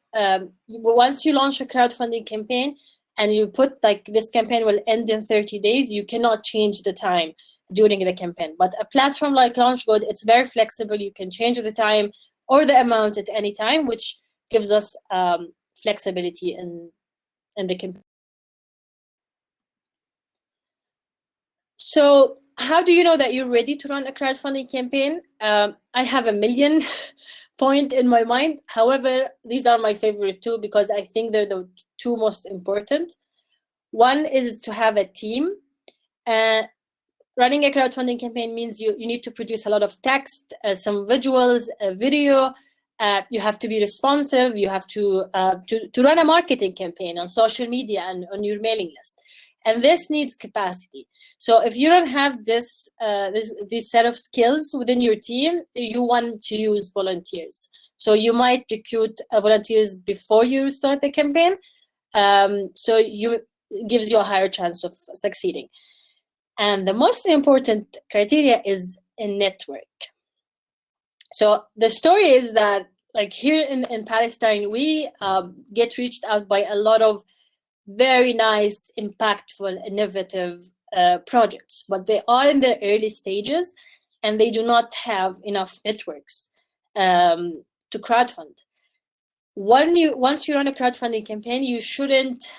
C: once you launch a crowdfunding campaign and you put like this campaign will end in 30 days, you cannot change the time during the campaign. But a platform like LaunchGood, it's very flexible. You can change the time or the amount at any time, which gives us flexibility in the campaign. So how do you know that you're ready to run a crowdfunding campaign? I have a million point in my mind. However, these are my favorite two because I think they're the two most important. One is to have a team. Running a crowdfunding campaign means you need to produce a lot of text, some visuals, a video. You have to be responsive. You have to run a marketing campaign on social media and on your mailing list. And this needs capacity. So if you don't have this set of skills within your team, you want to use volunteers. So you might recruit volunteers before you start the campaign. So it gives you a higher chance of succeeding. And the most important criteria is a network. So the story is that, like here in Palestine, we get reached out by a lot of very nice, impactful, innovative projects, but they are in the early stages and they do not have enough networks to crowdfund. Once you run a crowdfunding campaign, you shouldn't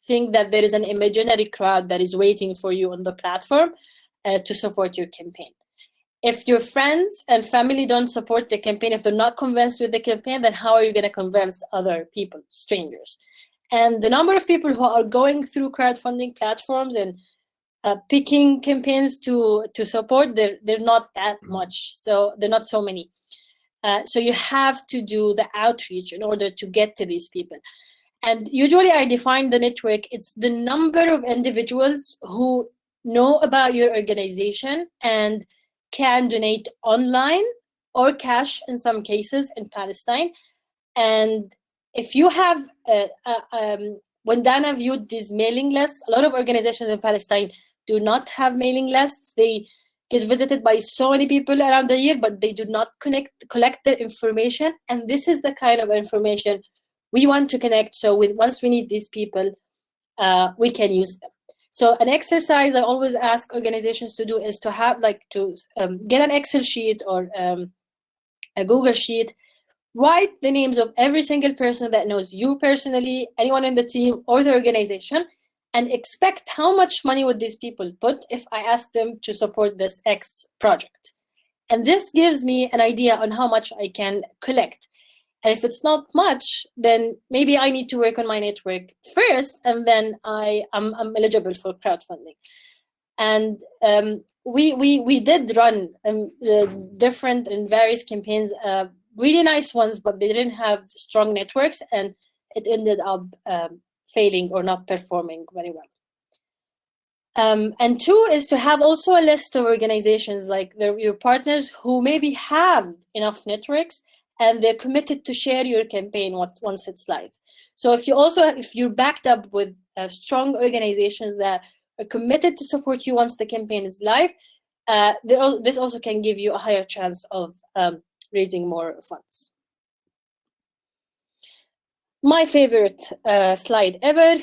C: think that there is an imaginary crowd that is waiting for you on the platform to support your campaign. If your friends and family don't support the campaign, if they're not convinced with the campaign, then how are you going to convince other people, strangers? And the number of people who are going through crowdfunding platforms and picking campaigns to support, they're not that much. So they're not so many. So you have to do the outreach in order to get to these people. And usually I define the network, it's the number of individuals who know about your organization and can donate online or cash in some cases in Palestine. And if you have, when Dana viewed these mailing lists, a lot of organizations in Palestine do not have mailing lists. They get visited by so many people around the year, but they do not collect their information. And this is the kind of information we want to connect. So once we need these people, we can use them. So an exercise I always ask organizations to do is to have get an Excel sheet or a Google sheet, write the names of every single person that knows you personally, anyone in the team or the organization, and expect how much money would these people put if I ask them to support this X project. And this gives me an idea on how much I can collect. And if it's not much, then maybe I need to work on my network first, and then I'm eligible for crowdfunding. And we did run different and various campaigns, really nice ones, but they didn't have strong networks, and it ended up failing or not performing very well. And two is to have also a list of organizations like your partners who maybe have enough networks and they're committed to share your campaign once it's live. So if you're backed up with strong organizations that are committed to support you once the campaign is live, this also can give you a higher chance of raising more funds. My favorite slide ever,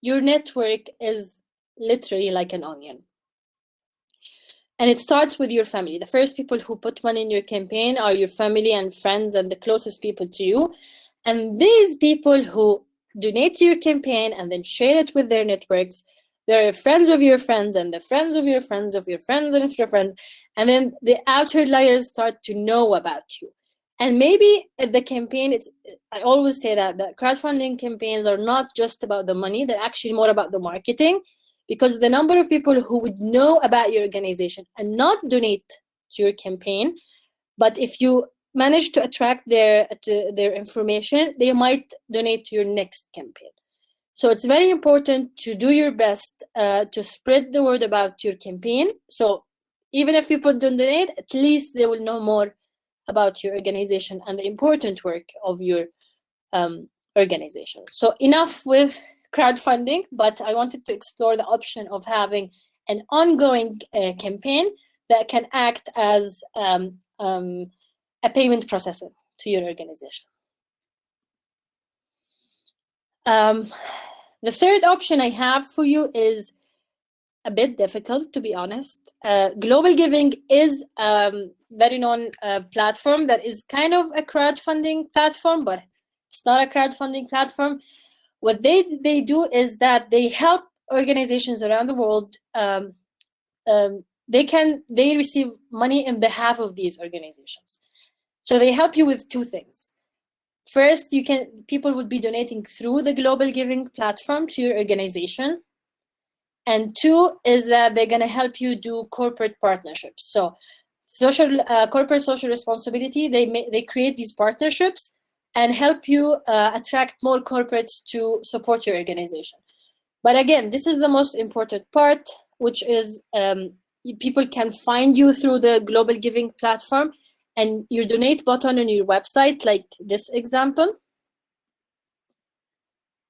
C: your network is literally like an onion. And it starts with your family. The first people who put money in your campaign are your family and friends and the closest people to you. And these people who donate to your campaign and then share it with their networks, they're friends of your friends and the friends of your friends of your friends and your friends. And then the outer layers start to know about you. And maybe the campaign, I always say that crowdfunding campaigns are not just about the money, they're actually more about the marketing, because the number of people who would know about your organization and not donate to your campaign, but if you manage to attract their information, they might donate to your next campaign. So it's very important to do your best to spread the word about your campaign. So even if people don't donate, at least they will know more about your organization and the important work of your organization. So enough with crowdfunding, but I wanted to explore the option of having an ongoing campaign that can act as a payment processor to your organization. The third option I have for you is a bit difficult, to be honest. Global Giving is a very known platform that is kind of a crowdfunding platform, but it's not a crowdfunding platform. What they do is that they help organizations around the world. They receive money on behalf of these organizations. So they help you with two things. First, people would be donating through the Global Giving platform to your organization. And two is that they're going to help you do corporate partnerships. So corporate social responsibility, they create these partnerships and help you attract more corporates to support your organization. But again, this is the most important part, which is people can find you through the Global Giving platform, and your donate button on your website, like this example.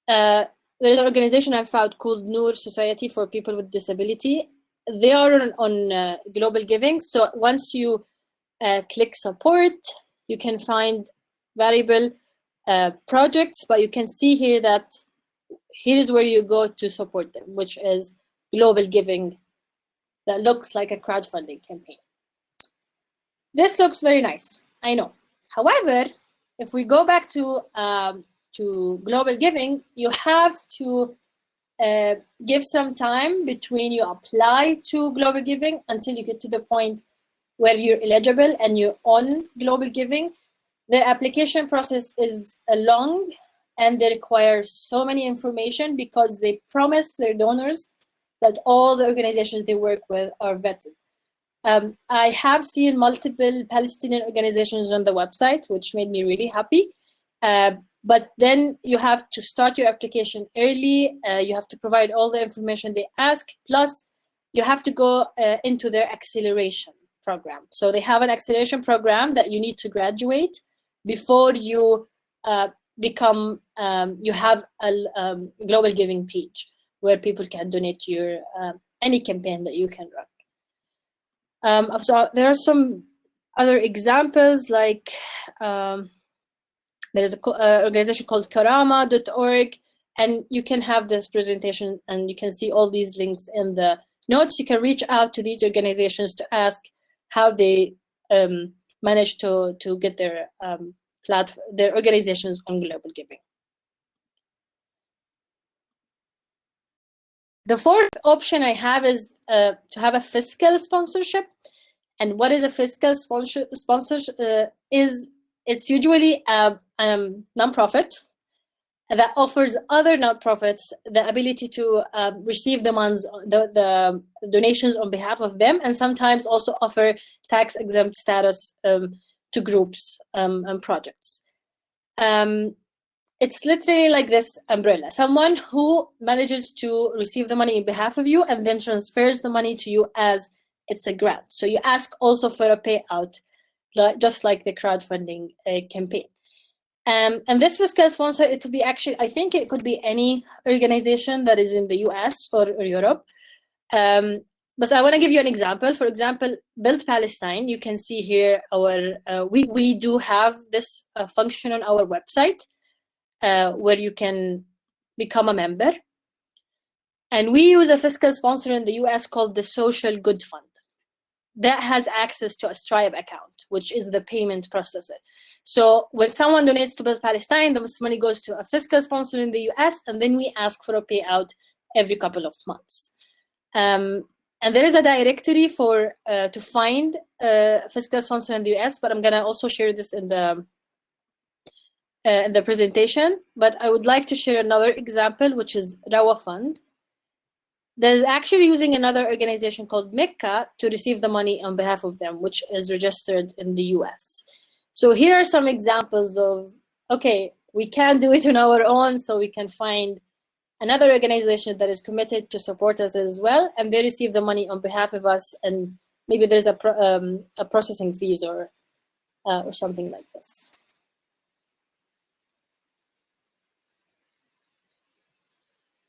C: There's an organization I found called Noor Society for People with Disability. They are on Global Giving. So once you click support, you can find variable projects, but you can see here that here is where you go to support them, which is Global Giving that looks like a crowdfunding campaign. This looks very nice, I know. However, if we go back to Global Giving, you have to give some time between you apply to Global Giving until you get to the point where you're eligible and you're on Global Giving. The application process is long and they require so many information because they promise their donors that all the organizations they work with are vetted. I have seen multiple Palestinian organizations on the website, which made me really happy. But then you have to start your application early. You have to provide all the information they ask. Plus, you have to go into their acceleration program. So they have an acceleration program that you need to graduate before you become, you have a global giving page where people can donate your any campaign that you can run. So there are some other examples, like there is an organization called karama.org, and you can have this presentation and you can see all these links in the notes. You can reach out to these organizations to ask how they manage to get their their organizations on global giving. The fourth option I have is to have a fiscal sponsorship. And what is a fiscal sponsorship? It's usually a nonprofit that offers other nonprofits the ability to receive the donations on behalf of them, and sometimes also offer tax-exempt status to groups and projects. It's literally like this umbrella: someone who manages to receive the money on behalf of you and then transfers the money to you as it's a grant. So you ask also for a payout, just like the crowdfunding campaign. And this fiscal sponsor, it could be actually, I think it could be any organization that is in the US or Europe. But I want to give you an example. For example, Build Palestine, you can see here our, we do have this function on our website where you can become a member. And we use a fiscal sponsor in the US called the Social Good Fund. That has access to a Stripe account, which is the payment processor. So when someone donates to Build Palestine, the money goes to a fiscal sponsor in the US, and then we ask for a payout every couple of months. And there is a directory for to find a fiscal sponsor in the US, but I'm gonna also share this in the presentation. But I would like to share another example, which is Rawa Fund. There's actually using another organization called Mecca to receive the money on behalf of them, which is registered in the US. So here are some examples of, okay, we can't do it on our own, so we can find another organization that is committed to support us as well, and they receive the money on behalf of us, and maybe there's a processing fees or something like this.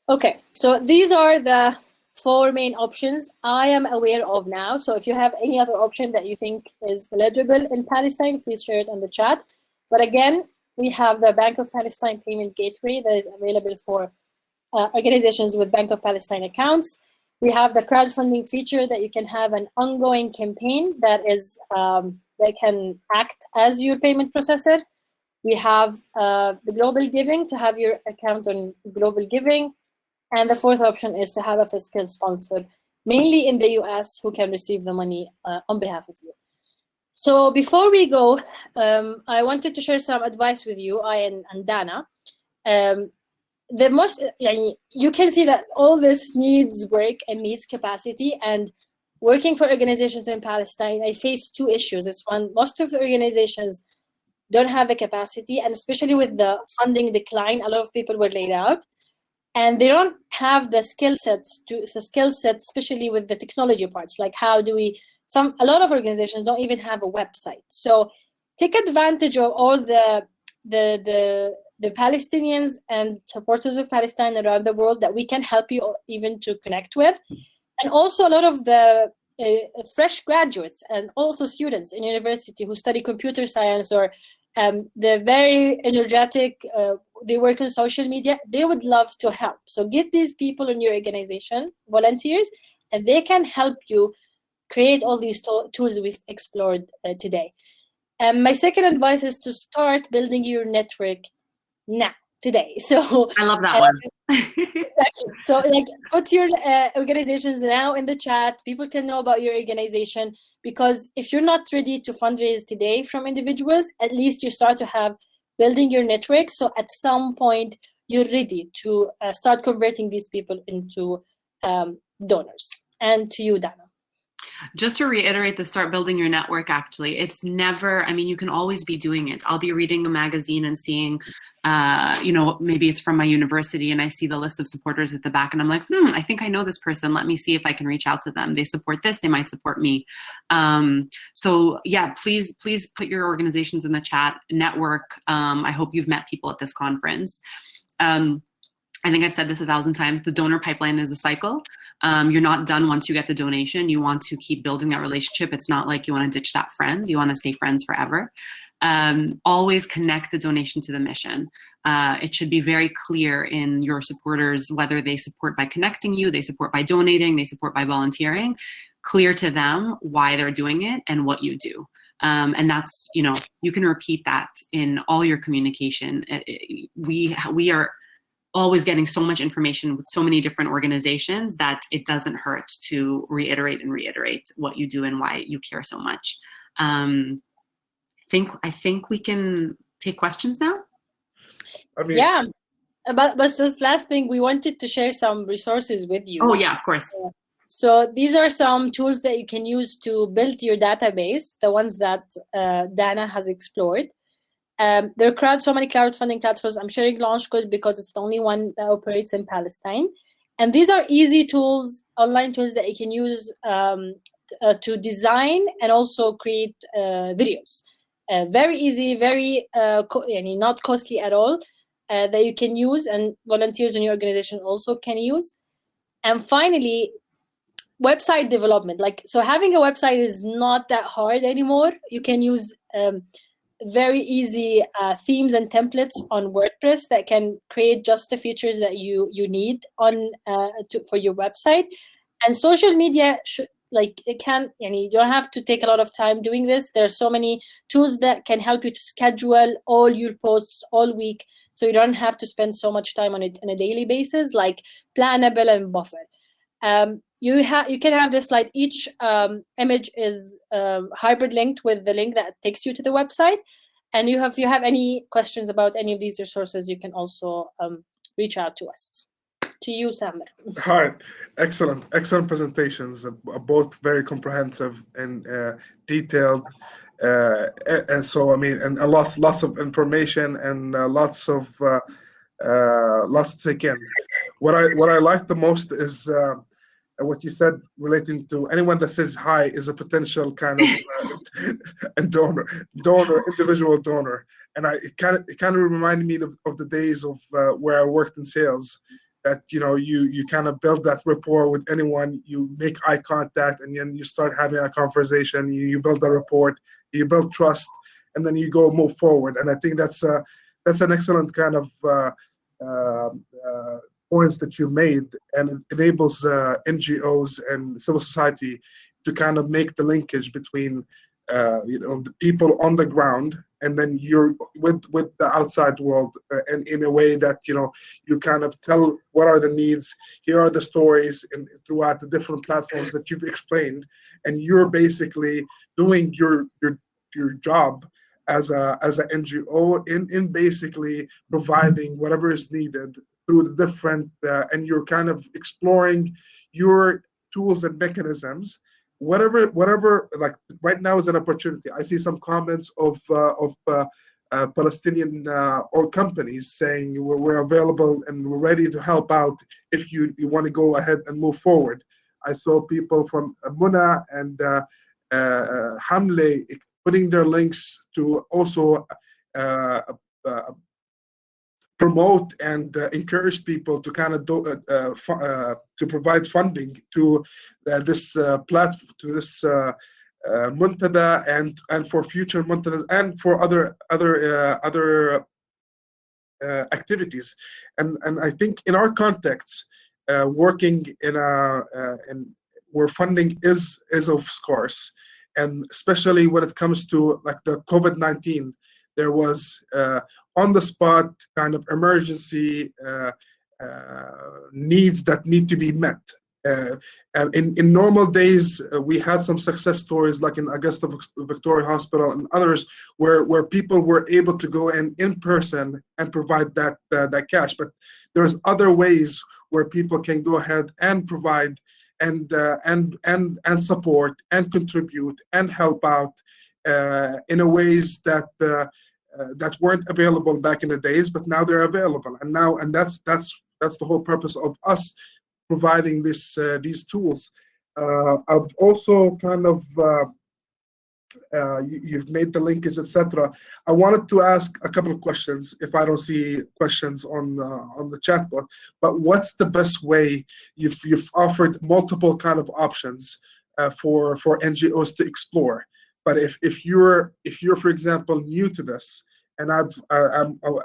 C: Okay, so these are the 4 main options I am aware of now. So if you have any other option that you think is eligible in Palestine, please share it in the chat. But again, we have the Bank of Palestine Payment Gateway that is available for organizations with Bank of Palestine accounts. We have the crowdfunding feature that you can have an ongoing campaign that is that can act as your payment processor. We have the global giving to have your account on global giving. And the 4th option is to have a fiscal sponsor, mainly in the US, who can receive the money on behalf of you. So before we go, I wanted to share some advice with you, and Dana. The most, you can see that all this needs work and needs capacity. And working for organizations in Palestine, I face 2 issues. It's one, most of the organizations don't have the capacity, and especially with the funding decline, a lot of people were laid out. And they don't have the skill sets, especially with the technology parts. Like how do we, a lot of organizations don't even have a website. So take advantage of all the Palestinians and supporters of Palestine around the world that we can help you even to connect with. And also a lot of the fresh graduates and also students in university who study computer science or they're very energetic, they work on social media, they would love to help. So get these people in your organization, volunteers, and they can help you create all these tools we've explored today. And my second advice is to start building your network now, today. So
B: I love that one.
C: Exactly. So like put your organizations now in the chat. People can know about your organization, because if you're not ready to fundraise today from individuals, at least you start to have building your network. So at some point you're ready to start converting these people into donors. And to you, Dana.
B: Just to reiterate the start building your network, actually, it's never, I mean, you can always be doing it. I'll be reading a magazine and seeing, you know, maybe it's from my university and I see the list of supporters at the back and I'm like, I think I know this person. Let me see if I can reach out to them. They support this, they might support me. So yeah, please put your organizations in the chat, network. I hope you've met people at this conference. I think I've said this 1,000 times, the donor pipeline is a cycle. You're not done once you get the donation. You want to keep building that relationship. It's not like you want to ditch that friend. You want to stay friends forever. Always connect the donation to the mission. It should be very clear in your supporters, whether they support by connecting you, they support by donating, they support by volunteering, clear to them why they're doing it and what you do. And that's, you know, you can repeat that in all your communication. We are always getting so much information with so many different organizations that it doesn't hurt to reiterate what you do and why you care so much. I think we can take questions now.
A: I mean,
C: yeah, but just last thing, we wanted to share some resources with you.
B: Oh yeah, of course.
C: So these are some tools that you can use to build your database, the ones that Dana has explored. There are so many crowdfunding platforms. I'm sharing Launchcode because it's the only one that operates in Palestine. And these are easy tools, online tools that you can use to design and also create videos. Very easy, very not costly at all, that you can use and volunteers in your organization also can use. And finally, website development. So having a website is not that hard anymore. You can use very easy themes and templates on WordPress that can create just the features that you need on for your website. And social media it can, you don't have to take a lot of time doing this. There are so many tools that can help you to schedule all your posts all week, so you don't have to spend so much time on it on a daily basis, like Plannable and Buffer. You can have this slide. Each image is hybrid linked with the link that takes you to the website. And if you have any questions about any of these resources, you can also reach out to us. To you, Samer.
A: Hi, excellent presentations, both very comprehensive and detailed. And so, I mean, and lots of information and lots to take in. What I like the most is what you said relating to anyone that says hi is a potential kind of individual donor. And it kind of reminded me of the days of where I worked in sales, that, you kind of build that rapport with anyone, you make eye contact, and then you start having a conversation, you build a rapport, you build trust, and then you move forward. And I think that's an excellent kind of points that you made, and it enables NGOs and civil society to kind of make the linkage between the people on the ground, and then you're with the outside world, and in a way that you kind of tell what are the needs, here are the stories, and throughout the different platforms that you've explained, and you're basically doing your job as a NGO in basically providing whatever is needed through the different, and you're kind of exploring your tools and mechanisms, whatever. Like right now is an opportunity. I see some comments of Palestinian or companies saying we're available and we're ready to help out if you want to go ahead and move forward. I saw people from Muna and Hamle putting their links to also promote and encourage people to kind of to provide funding to this platform, to this muntada, and for future muntadas, and for other activities. And I think in our context, working in where funding is of scarce, and especially when it comes to like the COVID-19, there was on the spot kind of emergency needs that need to be met. And in normal days, we had some success stories like in Augusta Victoria Hospital and others where people were able to go in person and provide that cash. But there's other ways where people can go ahead and provide and support and contribute and help out in a ways that that weren't available back in the days, but now they're available. And that's the whole purpose of us providing these tools. I've also kind of you've made the linkage, etc. I wanted to ask a couple of questions if I don't see questions on the chat board. But what's the best way? You've offered multiple kind of options for NGOs to explore. But if you're for example new to this, and I'm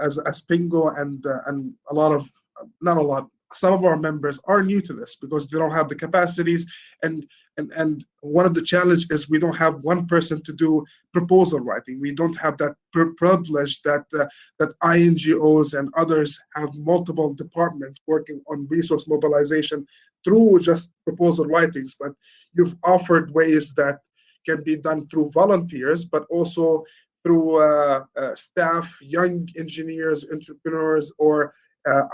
A: as Pingo and a lot of, not a lot, some of our members are new to this because they don't have the capacities, and one of the challenges is we don't have one person to do proposal writing. We don't have that privilege that INGOs and others have multiple departments working on resource mobilization through just proposal writings. But you've offered ways that can be done through volunteers, but also through staff, young engineers, entrepreneurs, or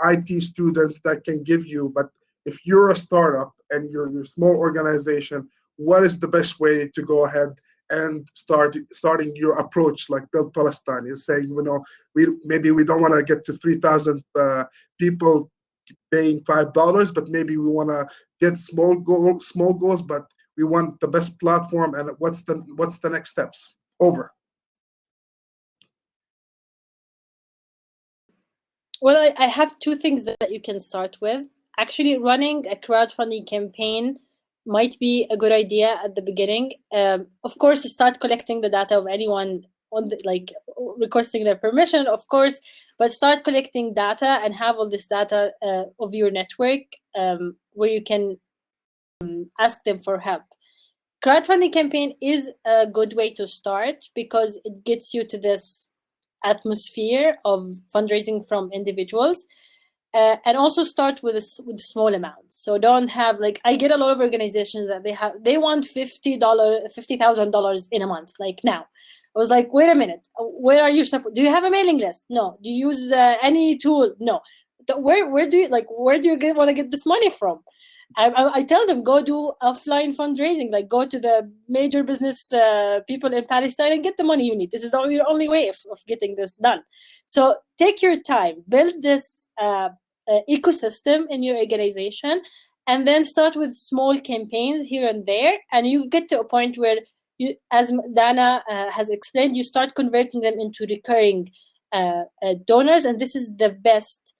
A: IT students that can give you. But if you're a startup and you're a small organization, what is the best way to go ahead and starting your approach like Build Palestine is saying, you know, maybe we don't want to get to 3,000 people paying $5, but maybe we want to get small goals, but we want the best platform, and what's the next steps? Over.
C: Well, I have two things that you can start with. Actually, running a crowdfunding campaign might be a good idea at the beginning. Of course, start collecting the data of anyone on requesting their permission, of course, but start collecting data and have all this data of your network where you can ask them for help. Crowdfunding campaign is a good way to start because it gets you to this atmosphere of fundraising from individuals, and also start with small amounts. So don't have I get a lot of organizations that they want $50,000 in a month. Like now, I was like, wait a minute, where are your support? Do you have a mailing list? No. Do you use any tool? No. Where do you want to get this money from? I tell them, go do offline fundraising, go to the major business people in Palestine and get the money you need. This is your only way of getting this done. So take your time, build this ecosystem in your organization, and then start with small campaigns here and there. And you get to a point where, as Dana has explained, you start converting them into recurring donors. And this is the best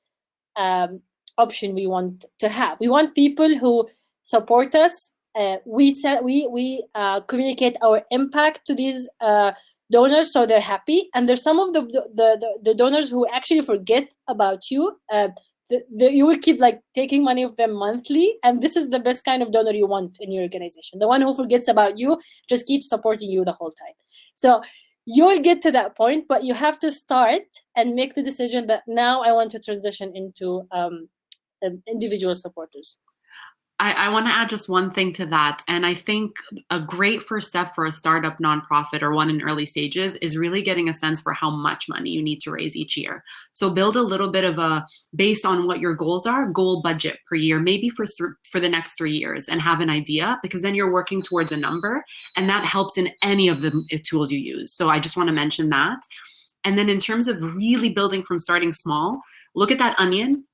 C: option we want to have. We want people who support us. We communicate our impact to these donors so they're happy. And there's some of the donors who actually forget about you. You will keep taking money of them monthly, and this is the best kind of donor you want in your organization. The one who forgets about you, just keeps supporting you the whole time. So you'll get to that point, but you have to start and make the decision that now I want to transition into individual supporters.
B: I want to add just one thing to that. And I think a great first step for a startup nonprofit or one in early stages is really getting a sense for how much money you need to raise each year. So build a little bit of a, based on what your goals are, goal budget per year, maybe for the next 3 years, and have an idea, because then you're working towards a number, and that helps in any of the tools you use. So I just want to mention that. And then in terms of really building from starting small, look at that onion.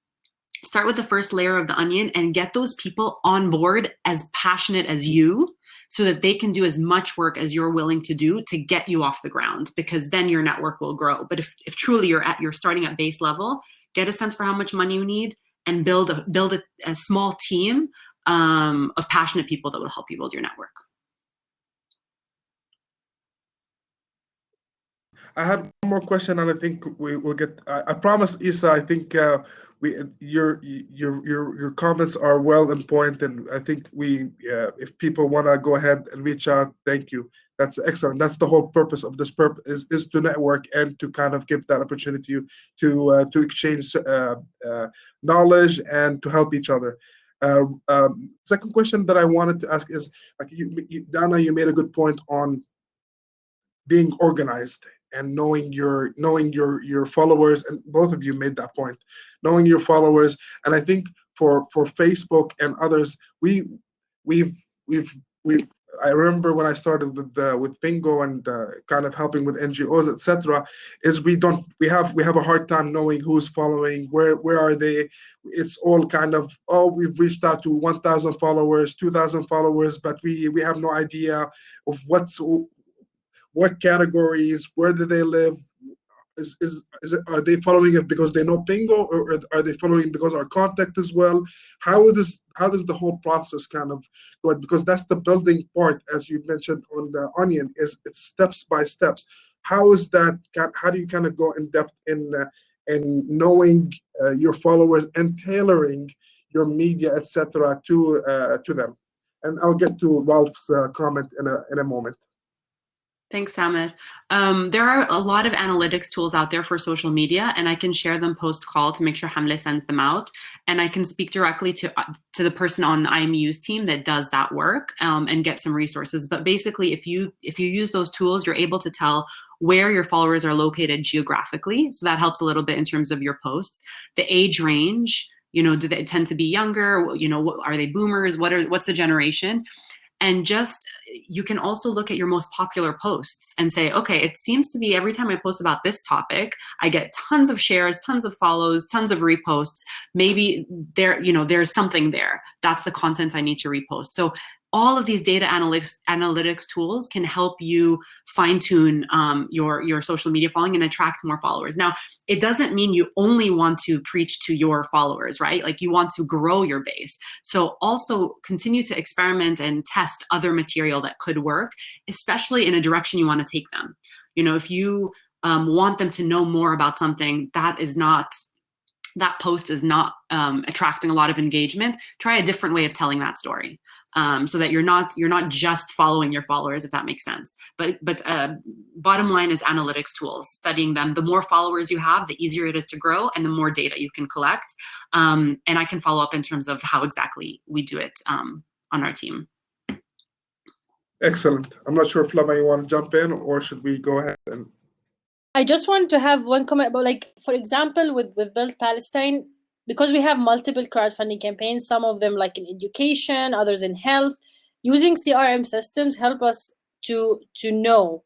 B: Start with the first layer of the onion and get those people on board as passionate as you, so that they can do as much work as you're willing to do to get you off the ground, because then your network will grow. But if truly you're starting at base level, get a sense for how much money you need and build a small team of passionate people that will help you build your network.
A: I had one more question, and I think we will get. I promise, Isa. I think your comments are well in point, and I think if people want to go ahead and reach out, thank you. That's excellent. That's the whole purpose of this. Purpose is to network and to kind of give that opportunity to exchange knowledge and to help each other. Second question that I wanted to ask is, Dana, you made a good point on being organized and knowing your followers, and both of you made that point, knowing your followers. And I think for Facebook and others, we've I remember when I started with Bingo and kind of helping with NGOs, etc. Is we have a hard time knowing who's following, where are they. It's all kind of, oh, we've reached out to 1,000 followers, 2,000 followers, but we have no idea of what categories, where do they live. Are they following it because they know Bingo, or are they following because our contact as well? How does the whole process kind of go? Because that's the building part, as you mentioned on the onion, it's steps by steps. How is that? How do you kind of go in depth in knowing your followers and tailoring your media, etc., to them? And I'll get to Ralph's comment in a moment.
B: Thanks, Samir. There are a lot of analytics tools out there for social media, and I can share them post-call to make sure Hamle sends them out. And I can speak directly to the person on the IMU's team that does that work and get some resources. But basically, if you use those tools, you're able to tell where your followers are located geographically. So that helps a little bit in terms of your posts. The age range, do they tend to be younger? Are they boomers? What's the generation? And you can also look at your most popular posts and say, okay, it seems to be every time I post about this topic, I get tons of shares, tons of follows, tons of reposts. Maybe there's something there. That's the content I need to repost. So all of these data analytics tools can help you fine-tune your social media following and attract more followers. Now, it doesn't mean you only want to preach to your followers, right? Like, you want to grow your base. So also continue to experiment and test other material that could work, especially in a direction you want to take them. If you want them to know more about something that post is not attracting a lot of engagement, try a different way of telling that story. So that you're not just following your followers, if that makes sense. But bottom line is analytics tools, studying them. The more followers you have, the easier it is to grow, and the more data you can collect. And I can follow up in terms of how exactly we do it on our team.
A: Excellent. I'm not sure if Lama, you want to jump in, or should we go ahead and...
C: I just want to have one comment about, for example, with Build Palestine, because we have multiple crowdfunding campaigns, some of them like in education, others in health, using CRM systems help us to know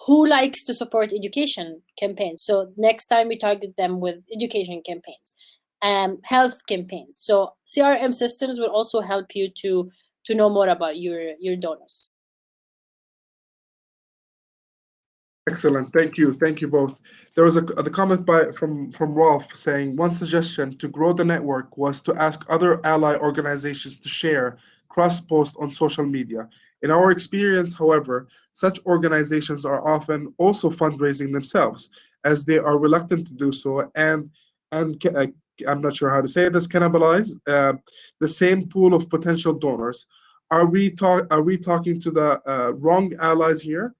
C: who likes to support education campaigns. So next time we target them with education campaigns, health campaigns. So CRM systems will also help you to know more about your donors.
A: Excellent. Thank you both. There was a comment from Rolf saying, one suggestion to grow the network was to ask other ally organizations to share cross-post on social media. In our experience, however, such organizations are often also fundraising themselves, as they are reluctant to do so, and I'm not sure how to say this, cannibalize the same pool of potential donors. Are we talking to the wrong allies here?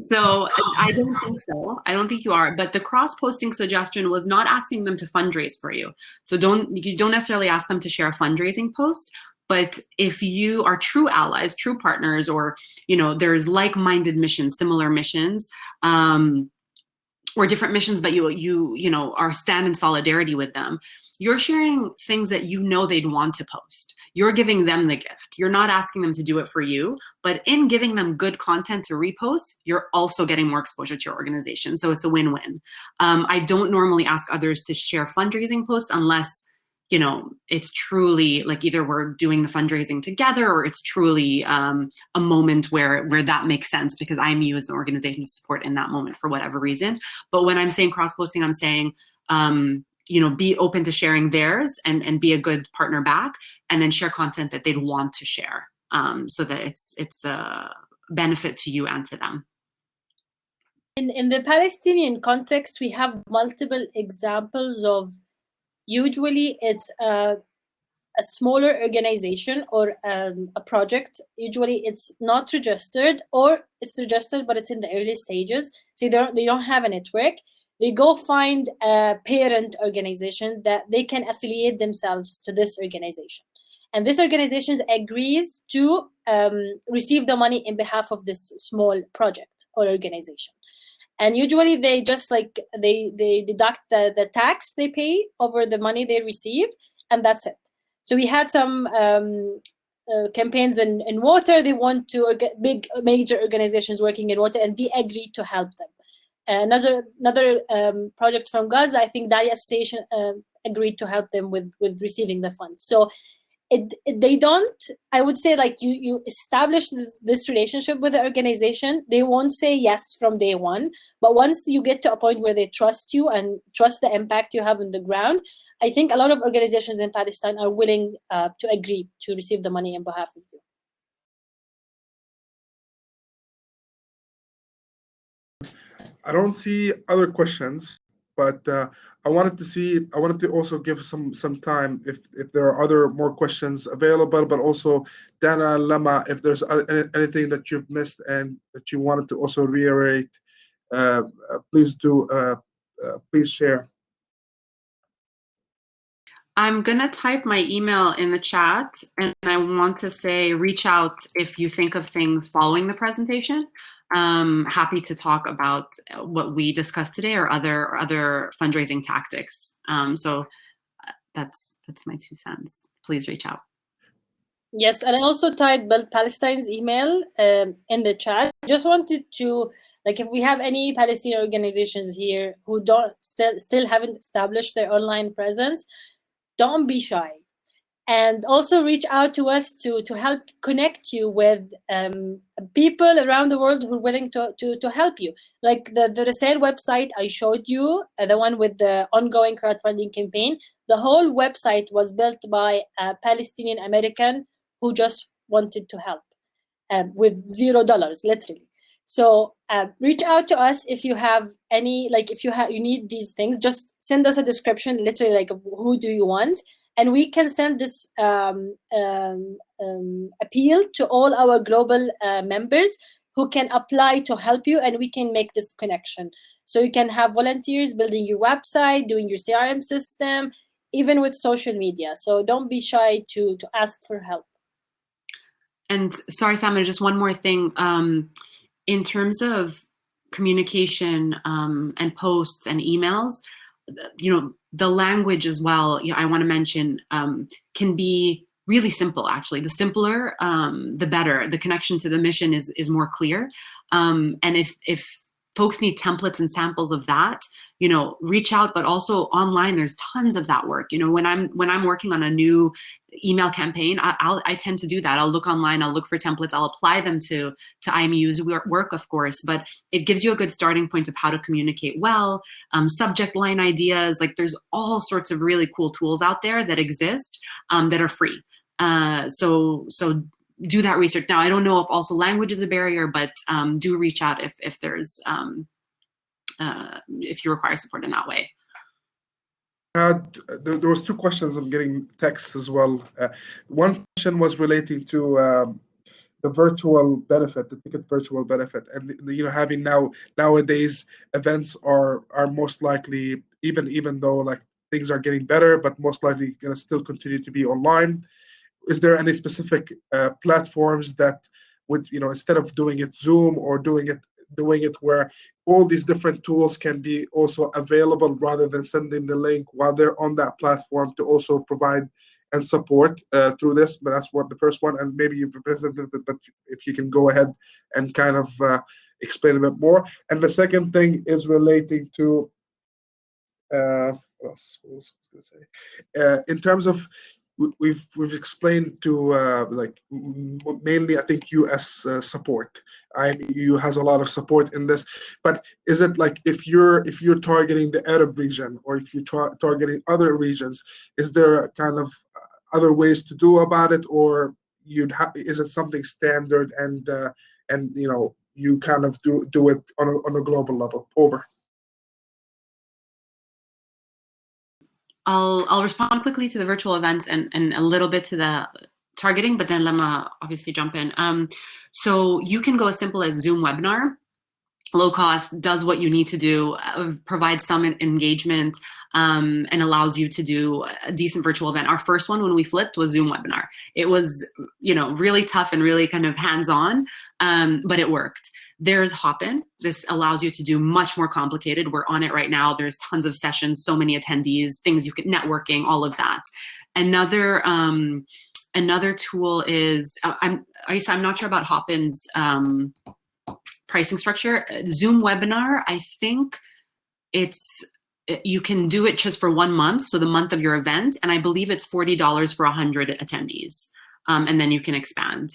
B: So I don't think so. I don't think you are. But the cross-posting suggestion was not asking them to fundraise for you. So you don't necessarily ask them to share a fundraising post. But if you are true allies, true partners, or there's like-minded missions, similar missions, or different missions, but you are stand in solidarity with them, you're sharing things that they'd want to post. You're giving them the gift. You're not asking them to do it for you, but in giving them good content to repost, you're also getting more exposure to your organization. So it's a win-win. I don't normally ask others to share fundraising posts unless it's truly like either we're doing the fundraising together, or it's truly a moment where that makes sense, because IMU is an organization to support in that moment for whatever reason. But when I'm saying cross-posting, I'm saying be open to sharing theirs and be a good partner back, and then share content that they'd want to share, so that it's a benefit to you and to them.
C: In the Palestinian context, we have multiple examples of, usually it's a smaller organization or a project. Usually it's not registered, or it's registered but it's in the early stages, so they don't have a network. They go find a parent organization that they can affiliate themselves to this organization. And this organization agrees to receive the money in behalf of this small project or organization. And usually they just they deduct the tax they pay over the money they receive, and that's it. So we had some campaigns in water. They want to big major organizations working in water, and we agreed to help them. Another project from Gaza, I think Dalia Association agreed to help them with receiving the funds. So they don't, I would say, like you establish this relationship with the organization, they won't say yes from day one, but once you get to a point where they trust you and trust the impact you have on the ground, I think a lot of organizations in Palestine are willing to agree to receive the money on behalf of you.
A: I don't see other questions, but I wanted to also give some time if there are other more questions available, but also Dana, Lama, if there's anything that you've missed and that you wanted to also reiterate, please share.
B: I'm going to type my email in the chat, and I want to say reach out if you think of things following the presentation. Happy to talk about what we discussed today or other fundraising tactics. So that's my 2 cents. Please reach out.
C: Yes, and I also typed Build Palestine's email in the chat. Just wanted to, like, if we have any Palestinian organizations here who still haven't established their online presence, don't be shy, and also reach out to us to help connect you with people around the world who are willing to help you. Like the Resale website I showed you, the one with the ongoing crowdfunding campaign, the whole website was built by a Palestinian American who just wanted to help with $0, literally. So reach out to us if you have any, like if you need these things, just send us a description, literally, like who do you want? And we can send this appeal to all our global members who can apply to help you, and we can make this connection. So you can have volunteers building your website, doing your CRM system, even with social media. So don't be shy to ask for help.
B: And sorry, Simon, just one more thing. In terms of communication and posts and emails, the language as well, I want to mention, can be really simple, actually. The simpler, the better. The connection to the mission is more clear. And if folks need templates and samples of that, reach out, but also online, there's tons of that work. When I'm working on a new email campaign, I tend to do that. I'll look online, I'll look for templates, I'll apply them to IMU's work, of course, but it gives you a good starting point of how to communicate well, subject line ideas. Like there's all sorts of really cool tools out there that exist that are free. So do that research. Now, I don't know if also language is a barrier, but do reach out if there's if you require support in that way.
A: There was 2 questions. I'm getting texts as well. One question was relating to the virtual benefit, the ticket virtual benefit, and having nowadays events are most likely, even though like things are getting better, but most likely going to still continue to be online. Is there any specific platforms that would, instead of doing it Zoom or doing it where all these different tools can be also available rather than sending the link while they're on that platform to also provide and support through this? But that's what the first one, and maybe you've presented it, but if you can go ahead and kind of explain a bit more. And the second thing is relating to what else was I going to say? In terms of we've explained to like mainly I think US support. IMU has a lot of support in this, but is it like if you're targeting the Arab region or if you're targeting other regions, is there kind of other ways to do about it, or is it something standard and you kind of do it on a global level? Over.
B: I'll respond quickly to the virtual events and a little bit to the targeting, but then Lema obviously jump in. So you can go as simple as Zoom webinar, low cost, does what you need to do, provides some engagement, and allows you to do a decent virtual event. Our first one when we flipped was Zoom webinar. It was, really tough and really kind of hands-on, but it worked. There's Hopin. This allows you to do much more complicated. We're on it right now. There's tons of sessions, so many attendees, things you can, networking, all of that. Another tool is, I'm not sure about Hopin's pricing structure. Zoom webinar, I think you can do it just for 1 month, so the month of your event, and I believe it's $40 for 100 attendees, and then you can expand.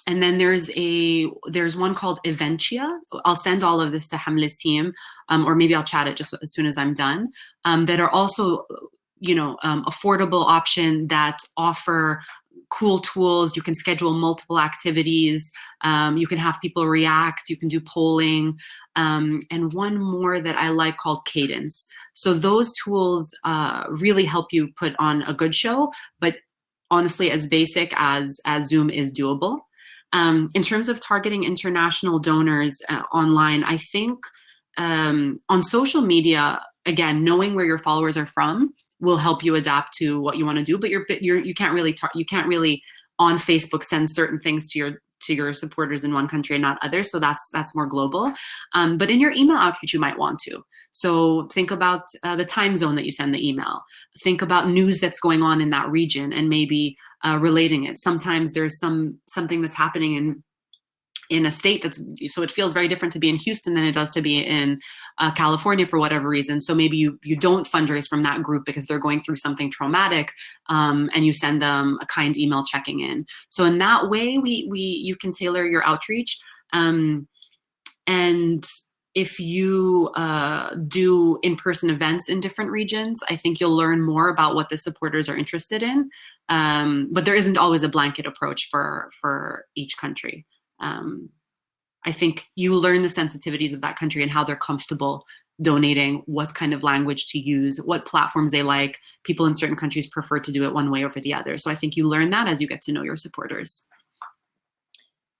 B: And then there's one called Eventia. I'll send all of this to Hamle's team, or maybe I'll chat it just as soon as I'm done, that are also, affordable option that offer cool tools. You can schedule multiple activities. You can have people react. You can do polling. And one more that I like called Cadence. So those tools really help you put on a good show, but honestly, as basic as Zoom is doable. In terms of targeting international donors online, I think on social media, again, knowing where your followers are from will help you adapt to what you want to do. But you can't really on Facebook send certain things to your supporters in one country and not others. So that's more global. But in your email outreach, you might want to. So think about the time zone that you send the email. Think about news that's going on in that region and maybe relating it. Sometimes there's something that's happening in a state so it feels very different to be in Houston than it does to be in California for whatever reason. So maybe you don't fundraise from that group because they're going through something traumatic, and you send them a kind email checking in. So in that way, you can tailor your outreach. And if you do in-person events in different regions, I think you'll learn more about what the supporters are interested in. But there isn't always a blanket approach for each country. I think you learn the sensitivities of that country and how they're comfortable donating, what kind of language to use, what platforms they like. People in certain countries prefer to do it one way over the other. So I think you learn that as you get to know your supporters.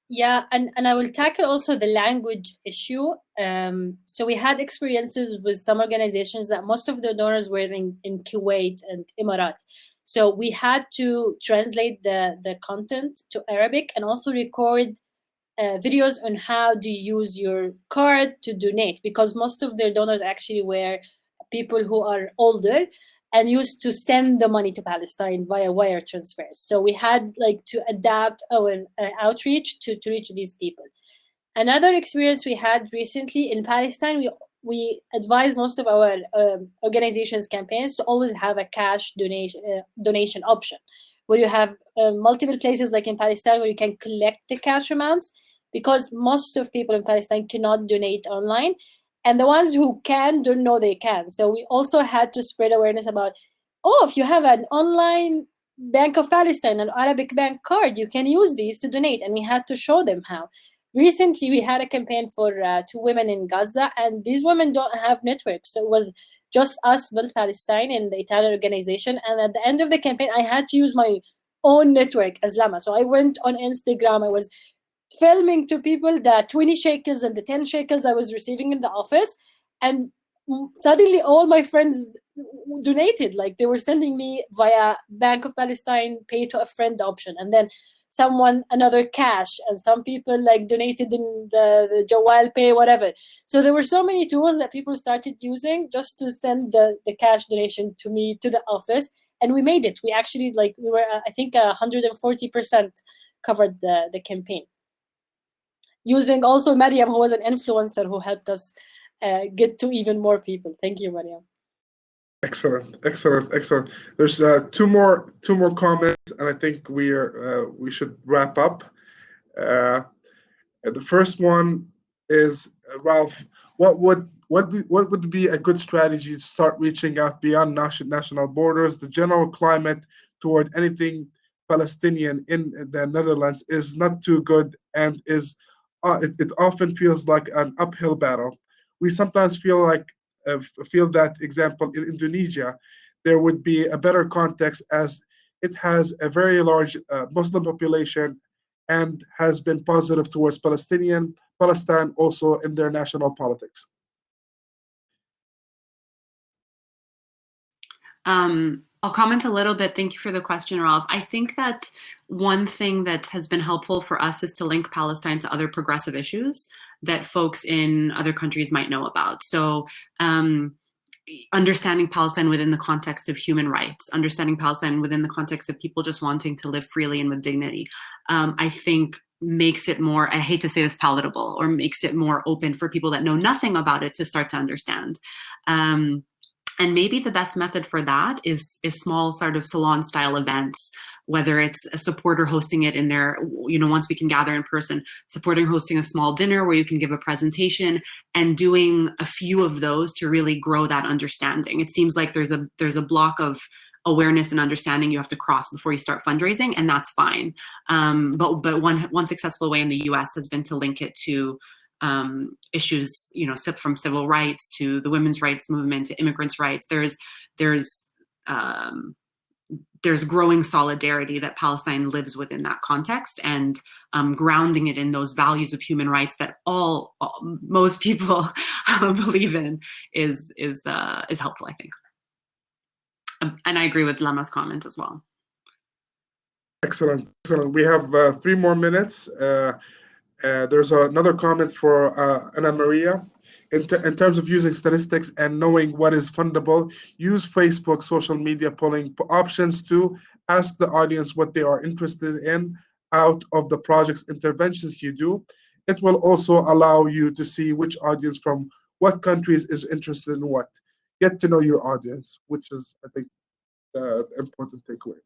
C: Yeah, and I will tackle also the language issue. So we had experiences with some organizations that most of the donors were in Kuwait and Emirat. So we had to translate the content to Arabic and also record videos on how to use your card to donate, because most of their donors actually were people who are older and used to send the money to Palestine via wire transfers. So we had to adapt our outreach to reach these people. Another experience we had recently in Palestine, we advise most of our organizations' campaigns to always have a cash donation option, where you have multiple places like in Palestine where you can collect the cash amounts, because most of people in Palestine cannot donate online. And the ones who can don't know they can. So we also had to spread awareness about, if you have an online Bank of Palestine, an Arabic bank card, you can use these to donate. And we had to show them how. Recently, we had a campaign for 2 women in Gaza, and these women don't have networks. So it was just us, Build Palestine, and the Italian organization. And at the end of the campaign, I had to use my own network as Lama. So I went on Instagram. I was filming to people the 20 shekels and the 10 shekels I was receiving in the office. And suddenly all my friends donated. They were sending me via Bank of Palestine, pay to a friend option. And then another cash, and some people donated in the Jawal Pay, whatever. So there were so many tools that people started using just to send the cash donation to me, to the office. And we made it. We actually, we were, I think 140% covered the campaign. Using also Mariam, who was an influencer who helped us get to even more people. Thank you, Mariam.
A: Excellent. There's two more comments, and I think we should wrap up. The first one is, Ralph, what would be a good strategy to start reaching out beyond national borders? The general climate toward anything Palestinian in the Netherlands is not too good, and it often feels like an uphill battle. We sometimes feel that, example, in Indonesia, there would be a better context, as it has a very large Muslim population and has been positive towards Palestine also in their national politics.
B: I'll comment a little bit. Thank you for the question, Ralph. I think that one thing that has been helpful for us is to link Palestine to other progressive issues that folks in other countries might know about. So understanding Palestine within the context of human rights, understanding Palestine within the context of people just wanting to live freely and with dignity, I think makes it more, I hate to say this, palatable, or makes it more open for people that know nothing about it to start to understand. And maybe the best method for that is small sort of salon style events, whether it's a supporter hosting it in their, once we can gather in person, supporting hosting a small dinner where you can give a presentation, and doing a few of those to really grow that understanding. It seems like there's a block of awareness and understanding you have to cross before you start fundraising, and that's fine. But one successful way in the US has been to link it to issues, from civil rights to the women's rights movement to immigrants' rights. There's growing solidarity that Palestine lives within that context, and grounding it in those values of human rights that most people believe in is helpful, I think. And I agree with Lama's comment as well.
A: Excellent. We have 3 more minutes. There's another comment for Ana Maria. In terms of using statistics and knowing what is fundable, use Facebook social media polling options to ask the audience what they are interested in out of the project's interventions you do. It will also allow you to see which audience from what countries is interested in what. Get to know your audience, which is, I think, the important takeaway.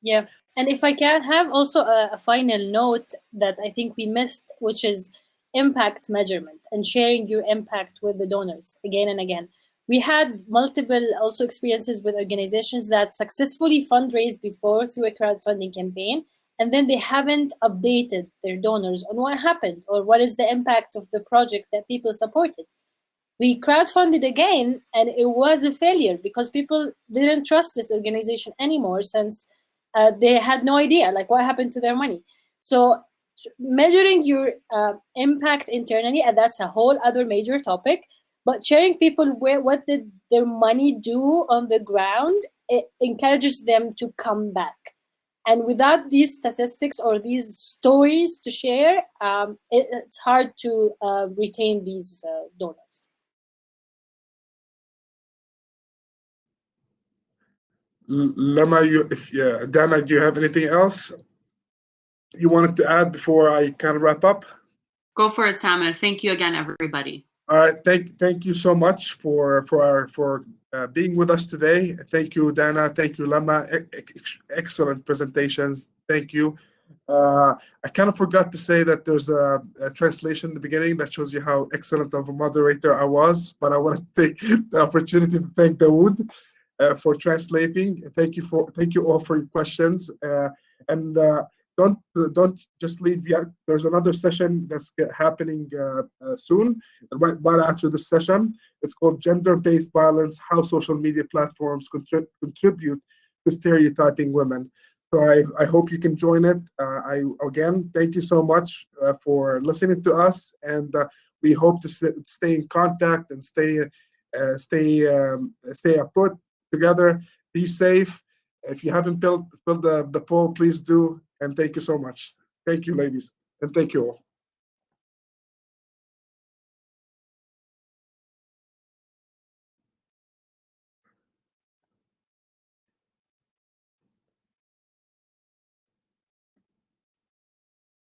C: Yeah, and if I can have also a final note that I think we missed, which is impact measurement and sharing your impact with the donors again and again. We had multiple also experiences with organizations that successfully fundraised before through a crowdfunding campaign, and then they haven't updated their donors on what happened or what is the impact of the project that people supported. We crowdfunded again, and it was a failure because people didn't trust this organization anymore, since they had no idea like what happened to their money. So measuring your impact internally, and that's a whole other major topic, but sharing people what did their money do on the ground, it encourages them to come back. And without these statistics or these stories to share, it's hard to retain these donors.
A: Lama, Dana, do you have anything else you wanted to add before I kind of wrap up?
B: Go for it, Samir. Thank you again, everybody.
A: All right, thank you so much for being with us today. Thank you, Dana. Thank you, Lama. Excellent presentations. Thank you. I kind of forgot to say that there's a translation in the beginning that shows you how excellent of a moderator I was, but I wanted to take the opportunity to thank Dawood for translating. Thank you all for your questions, and don't just leave yet. There's another session that's happening soon, right after this session. It's called Gender-Based Violence: How Social Media Platforms Contribute to Stereotyping Women. So I hope you can join it. Again, thank you so much for listening to us, and we hope to stay in contact and stay put together. Be safe. If you haven't filled the poll, please do. And thank you so much. Thank you, ladies, and thank you all.